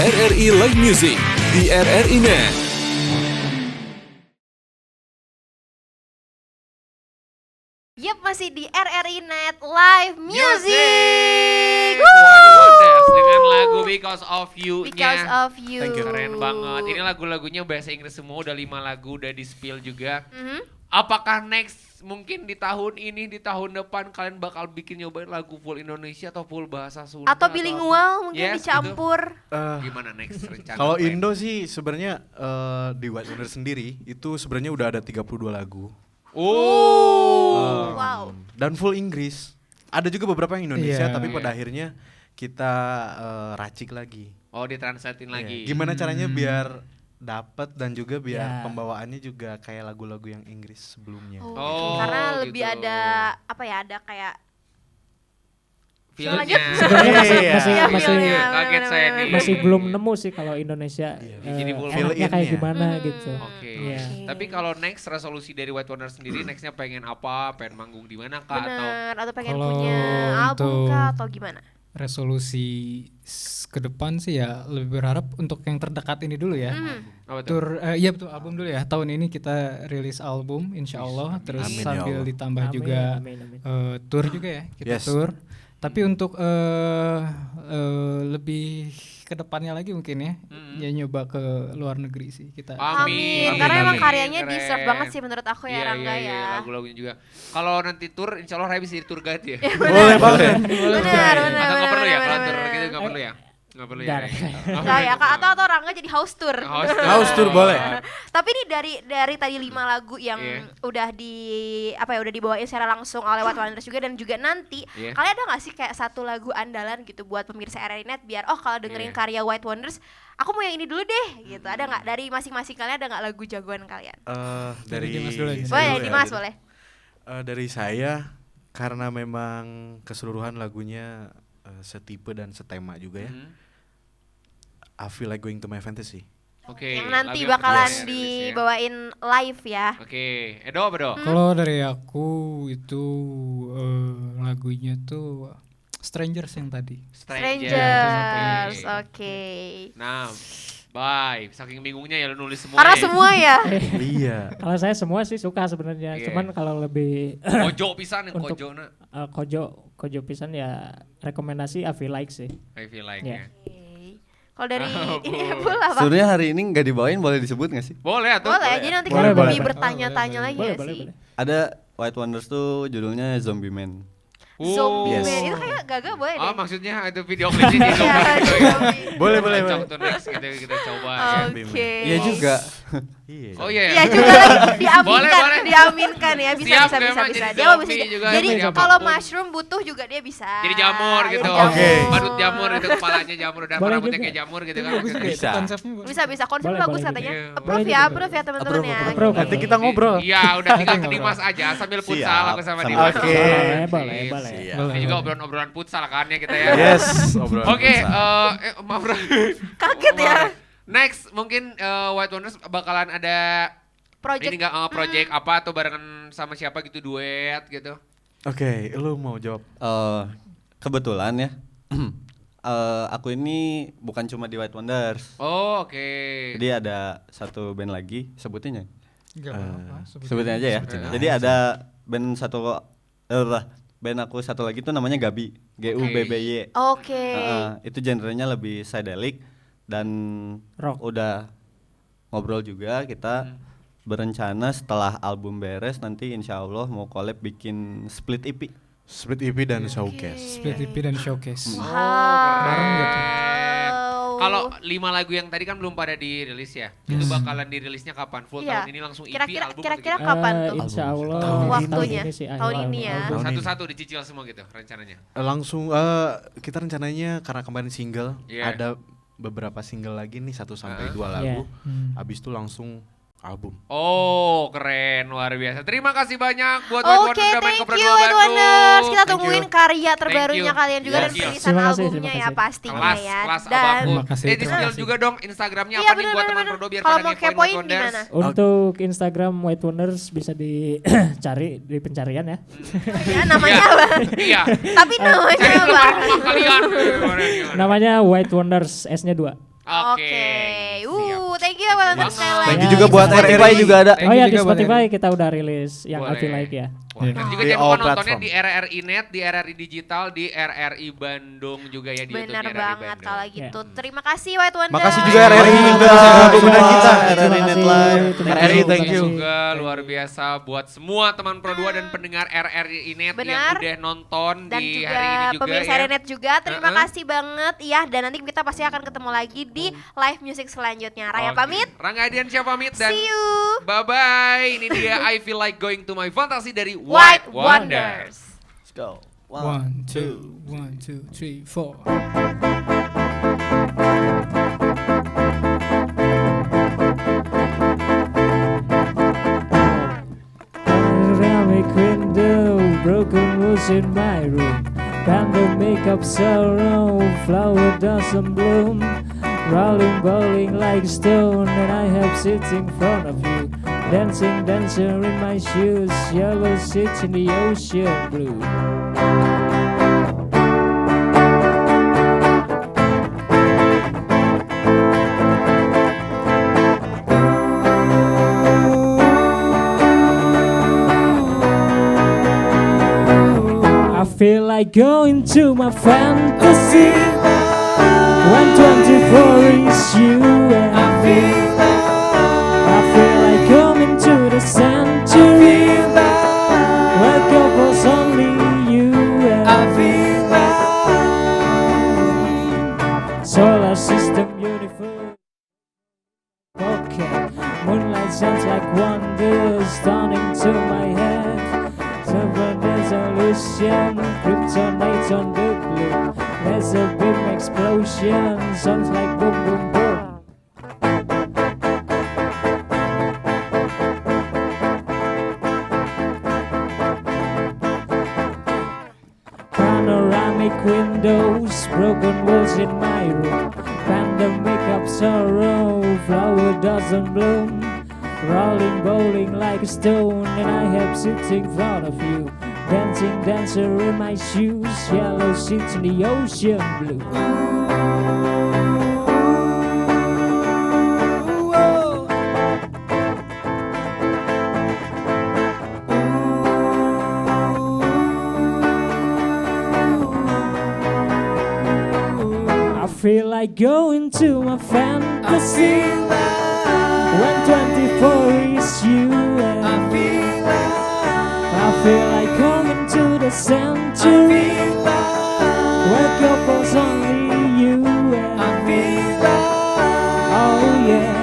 [SPEAKER 1] RRI Live Music di RRI Net.
[SPEAKER 5] Yep, masih di RRI Net Live Music.
[SPEAKER 4] Wonders dengan lagu Because of You-nya.
[SPEAKER 5] Because of you.
[SPEAKER 3] Thank you.
[SPEAKER 4] Keren banget. Ini lagu-lagunya bahasa Inggris semua, udah 5 lagu, udah di-spill juga.
[SPEAKER 5] Mhm.
[SPEAKER 4] Apakah next mungkin di tahun ini, di tahun depan kalian bakal bikin nyobain lagu full Indonesia atau full bahasa Sunda?
[SPEAKER 5] Atau bilingual mungkin
[SPEAKER 4] Yes,
[SPEAKER 5] dicampur.
[SPEAKER 4] Gimana next rencana?
[SPEAKER 3] Kalau
[SPEAKER 4] plan?
[SPEAKER 3] Indo sih sebenarnya di White Wonder sendiri itu sebenarnya udah ada 32 lagu.
[SPEAKER 4] Oh.
[SPEAKER 5] Wow.
[SPEAKER 3] Dan full Inggris. Ada juga beberapa yang Indonesia
[SPEAKER 6] Iya.
[SPEAKER 3] tapi pada
[SPEAKER 4] Iya.
[SPEAKER 3] akhirnya kita racik lagi.
[SPEAKER 4] Oh, ditranslatein lagi.
[SPEAKER 3] Iya. Gimana caranya biar dapat dan juga biar
[SPEAKER 2] Ya.
[SPEAKER 3] pembawaannya juga kayak lagu-lagu yang Inggris sebelumnya.
[SPEAKER 4] Oh,
[SPEAKER 5] Karena lebih
[SPEAKER 4] gitu.
[SPEAKER 5] ada apa ya? Ada kayak
[SPEAKER 4] Feel-nya.
[SPEAKER 5] lanjut.
[SPEAKER 2] Sebenarnya masih
[SPEAKER 3] Iya.
[SPEAKER 2] masih
[SPEAKER 5] Iya,
[SPEAKER 2] masih
[SPEAKER 5] feel-nya.
[SPEAKER 4] Kaget saya nih.
[SPEAKER 2] masih belum nemu sih kalau Indonesia
[SPEAKER 4] Jadi full
[SPEAKER 2] enaknya kayak
[SPEAKER 3] feel-in-nya.
[SPEAKER 2] gimana gitu.
[SPEAKER 4] Oke.
[SPEAKER 2] Iya.
[SPEAKER 4] Tapi kalau next resolusi dari White Wonder sendiri nextnya pengen apa? Pengen manggung di mana kak? Atau
[SPEAKER 5] Bener, atau pengen
[SPEAKER 6] Kalau
[SPEAKER 5] punya album
[SPEAKER 6] untuk-
[SPEAKER 5] kah atau gimana?
[SPEAKER 6] Resolusi ke depan sih ya lebih berharap untuk yang terdekat ini dulu ya.
[SPEAKER 4] apa tuh?
[SPEAKER 6] Tur iya betul album dulu ya. Tahun ini kita rilis album insya Allah. Terus
[SPEAKER 3] Amin ya
[SPEAKER 6] sambil
[SPEAKER 3] Allah.
[SPEAKER 6] ditambah
[SPEAKER 2] Amin,
[SPEAKER 6] juga
[SPEAKER 2] amin, amin.
[SPEAKER 6] tour juga ya. Kita
[SPEAKER 3] Yes.
[SPEAKER 6] tour. Tapi untuk lebih ke depannya lagi mungkin ya. Ya nyoba ke luar negeri sih kita.
[SPEAKER 4] Amin.
[SPEAKER 5] Karena emang
[SPEAKER 3] amin.
[SPEAKER 5] karyanya
[SPEAKER 4] Keren.
[SPEAKER 5] deserve banget sih menurut aku ya Rangga
[SPEAKER 4] Iya,
[SPEAKER 5] ya.
[SPEAKER 4] lagu-lagunya juga. Kalau nanti tour, insya Allah Rai bisa jadi tour guide ya.
[SPEAKER 3] Boleh banget.
[SPEAKER 5] Benar, benar.
[SPEAKER 4] Atau nggak perlu ya?
[SPEAKER 5] benar,
[SPEAKER 4] Kalau
[SPEAKER 5] benar,
[SPEAKER 4] tour
[SPEAKER 5] benar.
[SPEAKER 4] gitu nggak perlu ya? Nggak perlu ya?
[SPEAKER 2] Nggak.
[SPEAKER 4] Rai?
[SPEAKER 5] Nggak ya, Kak, atau Rangga jadi house tour.
[SPEAKER 3] House tour boleh.
[SPEAKER 5] Tapi nih dari tadi 5 lagu yang
[SPEAKER 4] Iya.
[SPEAKER 5] udah udah dibawain secara langsung oleh White Wonders juga dan juga nanti
[SPEAKER 4] Iya.
[SPEAKER 5] kalian ada nggak sih kayak satu lagu andalan gitu buat pemirsa RRI Net biar kalau dengerin
[SPEAKER 4] Iya.
[SPEAKER 5] karya White Wonders aku mau yang ini dulu deh gitu. Ada nggak dari masing-masing kalian ada nggak lagu jagoan kalian?
[SPEAKER 3] Dari
[SPEAKER 6] Dimas dulu aja.
[SPEAKER 3] saya
[SPEAKER 5] Boleh,
[SPEAKER 3] dulu ya,
[SPEAKER 5] Dimas
[SPEAKER 3] jadi,
[SPEAKER 5] boleh.
[SPEAKER 3] dari saya karena memang keseluruhan lagunya setipe dan setema juga ya. I feel like going to my fantasy.
[SPEAKER 4] Oke.
[SPEAKER 5] Yang nanti
[SPEAKER 4] lagu yang
[SPEAKER 5] bakalan
[SPEAKER 4] kedua ya, rilis ya.
[SPEAKER 5] dibawain live ya.
[SPEAKER 4] Oke. Edo apa Do?
[SPEAKER 6] Kalau dari aku itu lagunya tuh Strangers yang tadi.
[SPEAKER 5] Strangers.
[SPEAKER 4] Oke.
[SPEAKER 5] Oke.
[SPEAKER 4] Nah, bye. Saking bingungnya ya lu nulis semua.
[SPEAKER 5] Karena
[SPEAKER 4] ya.
[SPEAKER 5] semua ya.
[SPEAKER 3] Iya.
[SPEAKER 2] Kalau saya semua sih suka sebenarnya.
[SPEAKER 4] Iya.
[SPEAKER 2] Cuman kalau lebih
[SPEAKER 4] Kojo pisan yang
[SPEAKER 2] Untuk-
[SPEAKER 4] Kojo na.
[SPEAKER 2] kojo pisan ya rekomendasi I feel like sih.
[SPEAKER 4] I feel like
[SPEAKER 2] Iya.
[SPEAKER 4] ya.
[SPEAKER 5] Kalau dari
[SPEAKER 4] Oh,
[SPEAKER 5] ini
[SPEAKER 4] Bu.
[SPEAKER 5] Bul apa?
[SPEAKER 7] Sebenarnya hari ini nggak dibawain, boleh disebut nggak sih?
[SPEAKER 4] Boleh atuh.
[SPEAKER 5] Boleh, jadi nanti
[SPEAKER 2] Boleh,
[SPEAKER 5] kan
[SPEAKER 2] boleh.
[SPEAKER 5] lebih bertanya-tanya lagi
[SPEAKER 2] Boleh,
[SPEAKER 5] ya
[SPEAKER 2] boleh,
[SPEAKER 5] sih.
[SPEAKER 2] boleh.
[SPEAKER 7] Ada White Wonders tuh judulnya Zombie Man.
[SPEAKER 5] Zombie
[SPEAKER 3] Yes.
[SPEAKER 5] Man itu kayak Gaga boleh
[SPEAKER 4] Oh,
[SPEAKER 5] deh.
[SPEAKER 4] maksudnya itu video klipnya di
[SPEAKER 5] Iya,
[SPEAKER 4] zombie gitu ya.
[SPEAKER 5] zombie.
[SPEAKER 3] Boleh, boleh,
[SPEAKER 4] Cocok
[SPEAKER 3] boleh.
[SPEAKER 4] tuh next kita coba ya.
[SPEAKER 5] Oke.
[SPEAKER 7] Iya juga.
[SPEAKER 3] Iya.
[SPEAKER 4] Oh iya
[SPEAKER 5] Iya
[SPEAKER 4] ya.
[SPEAKER 5] juga diaminkan,
[SPEAKER 4] Boleh, boleh.
[SPEAKER 5] diaminkan ya bisa
[SPEAKER 4] Siap,
[SPEAKER 5] bisa
[SPEAKER 4] gue
[SPEAKER 5] bisa
[SPEAKER 4] mah
[SPEAKER 5] bisa.
[SPEAKER 4] jadi
[SPEAKER 5] Dia mau bisa
[SPEAKER 4] zombie juga,
[SPEAKER 5] jadi
[SPEAKER 4] jadi
[SPEAKER 5] kalau
[SPEAKER 4] apapun.
[SPEAKER 5] mushroom butuh juga dia bisa.
[SPEAKER 4] Jadi jamur gitu.
[SPEAKER 5] Jadi jamur.
[SPEAKER 3] Oke.
[SPEAKER 4] Badut jamur itu kepalanya jamur dan
[SPEAKER 2] Boleh
[SPEAKER 4] rambutnya
[SPEAKER 2] juga.
[SPEAKER 4] kayak jamur gitu kan.
[SPEAKER 6] Bagus juga
[SPEAKER 3] Bisa.
[SPEAKER 6] itu konsepnya. bagus.
[SPEAKER 5] Bisa bisa konsep
[SPEAKER 2] Boleh,
[SPEAKER 5] bagus
[SPEAKER 2] boleh
[SPEAKER 5] katanya.
[SPEAKER 4] juga.
[SPEAKER 5] Approve
[SPEAKER 2] Boleh
[SPEAKER 5] ya,
[SPEAKER 2] juga.
[SPEAKER 5] approve ya teman-teman ya.
[SPEAKER 2] Approve.
[SPEAKER 3] Nanti kita ngobrol.
[SPEAKER 4] Iya, udah tinggal ke Dimas aja sambil futsal
[SPEAKER 3] Siap.
[SPEAKER 4] aku sama
[SPEAKER 7] Sama
[SPEAKER 4] Dimas.
[SPEAKER 3] Oke.
[SPEAKER 2] Boleh, boleh,
[SPEAKER 4] Sip,
[SPEAKER 2] boleh.
[SPEAKER 4] sip.
[SPEAKER 6] Boleh,
[SPEAKER 4] Ini juga
[SPEAKER 6] boleh.
[SPEAKER 4] obrolan-obrolan futsal kan ya kita ya.
[SPEAKER 3] Yes. Obrolan
[SPEAKER 4] Oke,
[SPEAKER 3] futsal.
[SPEAKER 4] maaf Bro.
[SPEAKER 5] Kaget ya.
[SPEAKER 4] Maaf. Next mungkin White Wonders bakalan ada
[SPEAKER 5] Project.
[SPEAKER 4] ini enggak project apa atau barengan sama siapa gitu duet gitu.
[SPEAKER 3] Oke, lu mau jawab?
[SPEAKER 7] Kebetulan ya, aku ini bukan cuma di White Wonders.
[SPEAKER 4] Oh, oke.
[SPEAKER 7] Jadi ada satu band lagi, sebutinnya.
[SPEAKER 6] Nggak apa-apa.
[SPEAKER 7] Sebutin aja ya. Jadi ada band band aku satu lagi tuh namanya Gabi, GUBBY.
[SPEAKER 5] Oke.
[SPEAKER 7] Itu genrenya lebih psychedelic dan
[SPEAKER 2] Rock.
[SPEAKER 7] udah ngobrol juga kita berencana setelah album beres nanti insya Allah mau collab bikin split EP.
[SPEAKER 3] Split EP dan showcase.
[SPEAKER 6] Split EP dan showcase.
[SPEAKER 5] Wow.
[SPEAKER 6] Bareng gitu.
[SPEAKER 4] Kalau 5 lagu yang tadi kan belum pada dirilis ya. Itu bakalan dirilisnya kapan? Full
[SPEAKER 5] Iya.
[SPEAKER 4] tahun ini langsung EP
[SPEAKER 5] Kira-kira
[SPEAKER 4] album
[SPEAKER 5] kira-kira
[SPEAKER 4] atau
[SPEAKER 5] kapan tuh?
[SPEAKER 2] Insya Allah
[SPEAKER 5] Waktunya.
[SPEAKER 2] ini sih,
[SPEAKER 5] Tahun
[SPEAKER 2] akhir
[SPEAKER 5] ini ya.
[SPEAKER 2] album.
[SPEAKER 3] Tahun ini.
[SPEAKER 4] Satu-satu dicicil semua gitu rencananya.
[SPEAKER 3] Langsung kita rencananya karena kemarin single,
[SPEAKER 4] Iya.
[SPEAKER 3] ada beberapa single lagi nih 1 sampai 2
[SPEAKER 2] Iya.
[SPEAKER 3] lagu. Habis itu langsung album.
[SPEAKER 4] Oh, keren, luar biasa. Terima kasih banyak buat White
[SPEAKER 5] Oke,
[SPEAKER 4] Wonders udah main
[SPEAKER 5] thank
[SPEAKER 4] ke
[SPEAKER 5] you
[SPEAKER 4] Berdua
[SPEAKER 5] White
[SPEAKER 4] Bandung.
[SPEAKER 5] Wonders. Kita
[SPEAKER 3] Thank
[SPEAKER 5] tungguin
[SPEAKER 3] you.
[SPEAKER 5] karya
[SPEAKER 4] Thank
[SPEAKER 5] terbarunya
[SPEAKER 4] you.
[SPEAKER 5] kalian juga dan
[SPEAKER 4] Yes.
[SPEAKER 5] rilisan
[SPEAKER 2] Terima kasih,
[SPEAKER 5] albumnya
[SPEAKER 2] terima
[SPEAKER 5] ya
[SPEAKER 2] kasih.
[SPEAKER 5] pastinya
[SPEAKER 4] Kelas,
[SPEAKER 5] ya.
[SPEAKER 4] kelas
[SPEAKER 5] Dan
[SPEAKER 4] apapun.
[SPEAKER 6] Terima kasih,
[SPEAKER 4] Di
[SPEAKER 6] terima
[SPEAKER 4] spill
[SPEAKER 6] kasih.
[SPEAKER 4] juga dong Instagramnya
[SPEAKER 5] Iya,
[SPEAKER 4] apa nih
[SPEAKER 5] bener,
[SPEAKER 4] buat
[SPEAKER 5] bener,
[SPEAKER 4] teman
[SPEAKER 5] bener.
[SPEAKER 4] Prodo biar
[SPEAKER 5] Kalau
[SPEAKER 4] pada
[SPEAKER 5] mau
[SPEAKER 4] ngepoin
[SPEAKER 5] kepoin
[SPEAKER 4] White Wonders.
[SPEAKER 5] gimana?
[SPEAKER 2] Untuk Instagram White Wonders bisa dicari di pencarian ya.
[SPEAKER 5] Ya namanya apa?
[SPEAKER 4] Iya.
[SPEAKER 5] Tapi namanya
[SPEAKER 4] Cari
[SPEAKER 5] apa?
[SPEAKER 4] teman rumah kalian. Gimana?
[SPEAKER 2] Namanya White Wonders, S-nya 2.
[SPEAKER 4] Oke.
[SPEAKER 5] Thank you White Wonders sekali lagi.
[SPEAKER 3] Thank you juga buat
[SPEAKER 7] Spotify
[SPEAKER 3] RRI
[SPEAKER 7] juga ada.
[SPEAKER 2] Oh ya di
[SPEAKER 6] juga boleh.
[SPEAKER 2] Spotify kita udah rilis yang I
[SPEAKER 4] Boleh.
[SPEAKER 2] Feel Like ya.
[SPEAKER 4] Wah, dan juga
[SPEAKER 3] Di
[SPEAKER 4] jangan
[SPEAKER 3] all
[SPEAKER 4] lupa nontonnya
[SPEAKER 3] platform.
[SPEAKER 4] di RRI Net, di RRI Digital, di RRI Bandung juga ya di YouTube
[SPEAKER 5] Benar
[SPEAKER 4] RRI
[SPEAKER 5] banget
[SPEAKER 4] Bandung.
[SPEAKER 5] kalau gitu. Terima kasih White Wonders.
[SPEAKER 3] Makasih juga RRI
[SPEAKER 7] Terima
[SPEAKER 3] juga
[SPEAKER 7] kasih
[SPEAKER 3] mengundang kita.
[SPEAKER 7] RRI
[SPEAKER 2] Terima
[SPEAKER 7] Net
[SPEAKER 2] kasih,
[SPEAKER 7] Live.
[SPEAKER 2] terima
[SPEAKER 3] RRI,
[SPEAKER 2] kasih,
[SPEAKER 3] thank
[SPEAKER 2] terima
[SPEAKER 3] you.
[SPEAKER 2] kasih.
[SPEAKER 4] Juga luar biasa buat semua teman Pro 2 dan pendengar RRI Net yang
[SPEAKER 5] Benar.
[SPEAKER 4] udah nonton
[SPEAKER 5] Dan
[SPEAKER 4] di
[SPEAKER 5] juga
[SPEAKER 4] hari ini juga
[SPEAKER 5] pemirsa
[SPEAKER 4] ya.
[SPEAKER 5] Renet juga terima
[SPEAKER 4] Uh-uh.
[SPEAKER 5] kasih banget ya dan nanti kita pasti akan ketemu lagi di live music selanjutnya. Raya
[SPEAKER 4] Oke.
[SPEAKER 5] pamit.
[SPEAKER 4] Rangga Adiansyah pamit dan
[SPEAKER 5] See you.
[SPEAKER 4] bye-bye. Ini dia I Feel Like Going to My Fantasy dari
[SPEAKER 5] White
[SPEAKER 4] White Wonders.
[SPEAKER 5] Wonders.
[SPEAKER 7] Let's go.
[SPEAKER 6] 1, 2, 1, 2, 3, 4.
[SPEAKER 2] in my room. Pandemic of sorrow, flower doesn't bloom. Rolling, bowling like a stone, and I have seats in front of you. Dancing, dancer in my shoes, yellow seats in the ocean blue. I feel like going to my fantasy when 24 is you and me. I feel like coming to the sanctuary where couples only you and me. Solar system beautiful. Okay, moonlight sounds like wonders stunning to my head. Seven resolution, kryptonite on the blue. There's a big explosion, sounds like boom boom boom. Panoramic windows, broken walls in my room. Pandemic of sorrow, flower doesn't bloom. Rolling, bowling like a stone, and I have seats in front of you. Dancing, dancer in my shoes, yellow seats in the ocean blue. I feel like going to my fantasy when 24 is you and me. I feel like coming to the sanctuary where couples only you and me. Oh yeah.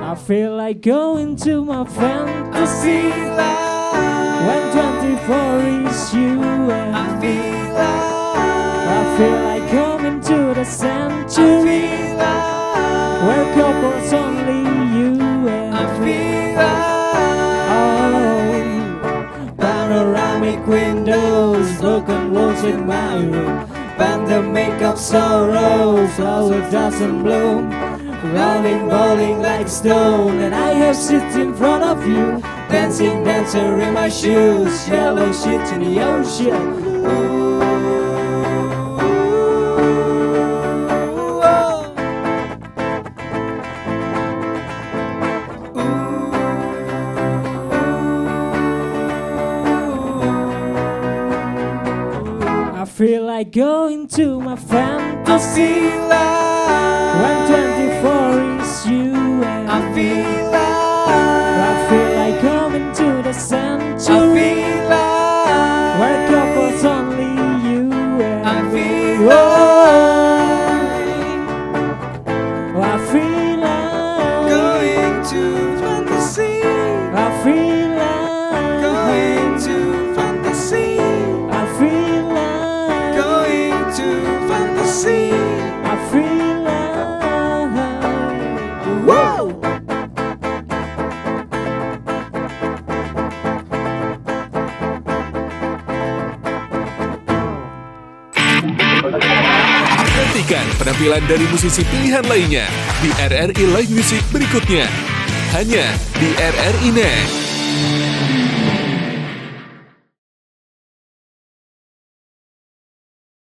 [SPEAKER 2] I feel like going to my fantasy when 24 is you and me. I feel like coming to the sanctuary where couples only you and me. Oh, panoramic windows, broken walls in my room. Pandemic of sorrow, flower doesn't bloom. Rolling, bowling like stone, and I have seats in front of you. Dancing, dancer in my shoes, yellow sheets in the ocean. I feel like going to my fantasy when 24 is you and me. I feel like coming to the sanctuary where couples only you and me. Oh, I feel like going to fantasy. I feel like going to fantasy. I feel like going to fantasy. I feel like whoa.
[SPEAKER 1] Nantikan penampilan dari musisi pilihan lainnya di RRI Live Music berikutnya. Hanya di RRI Net.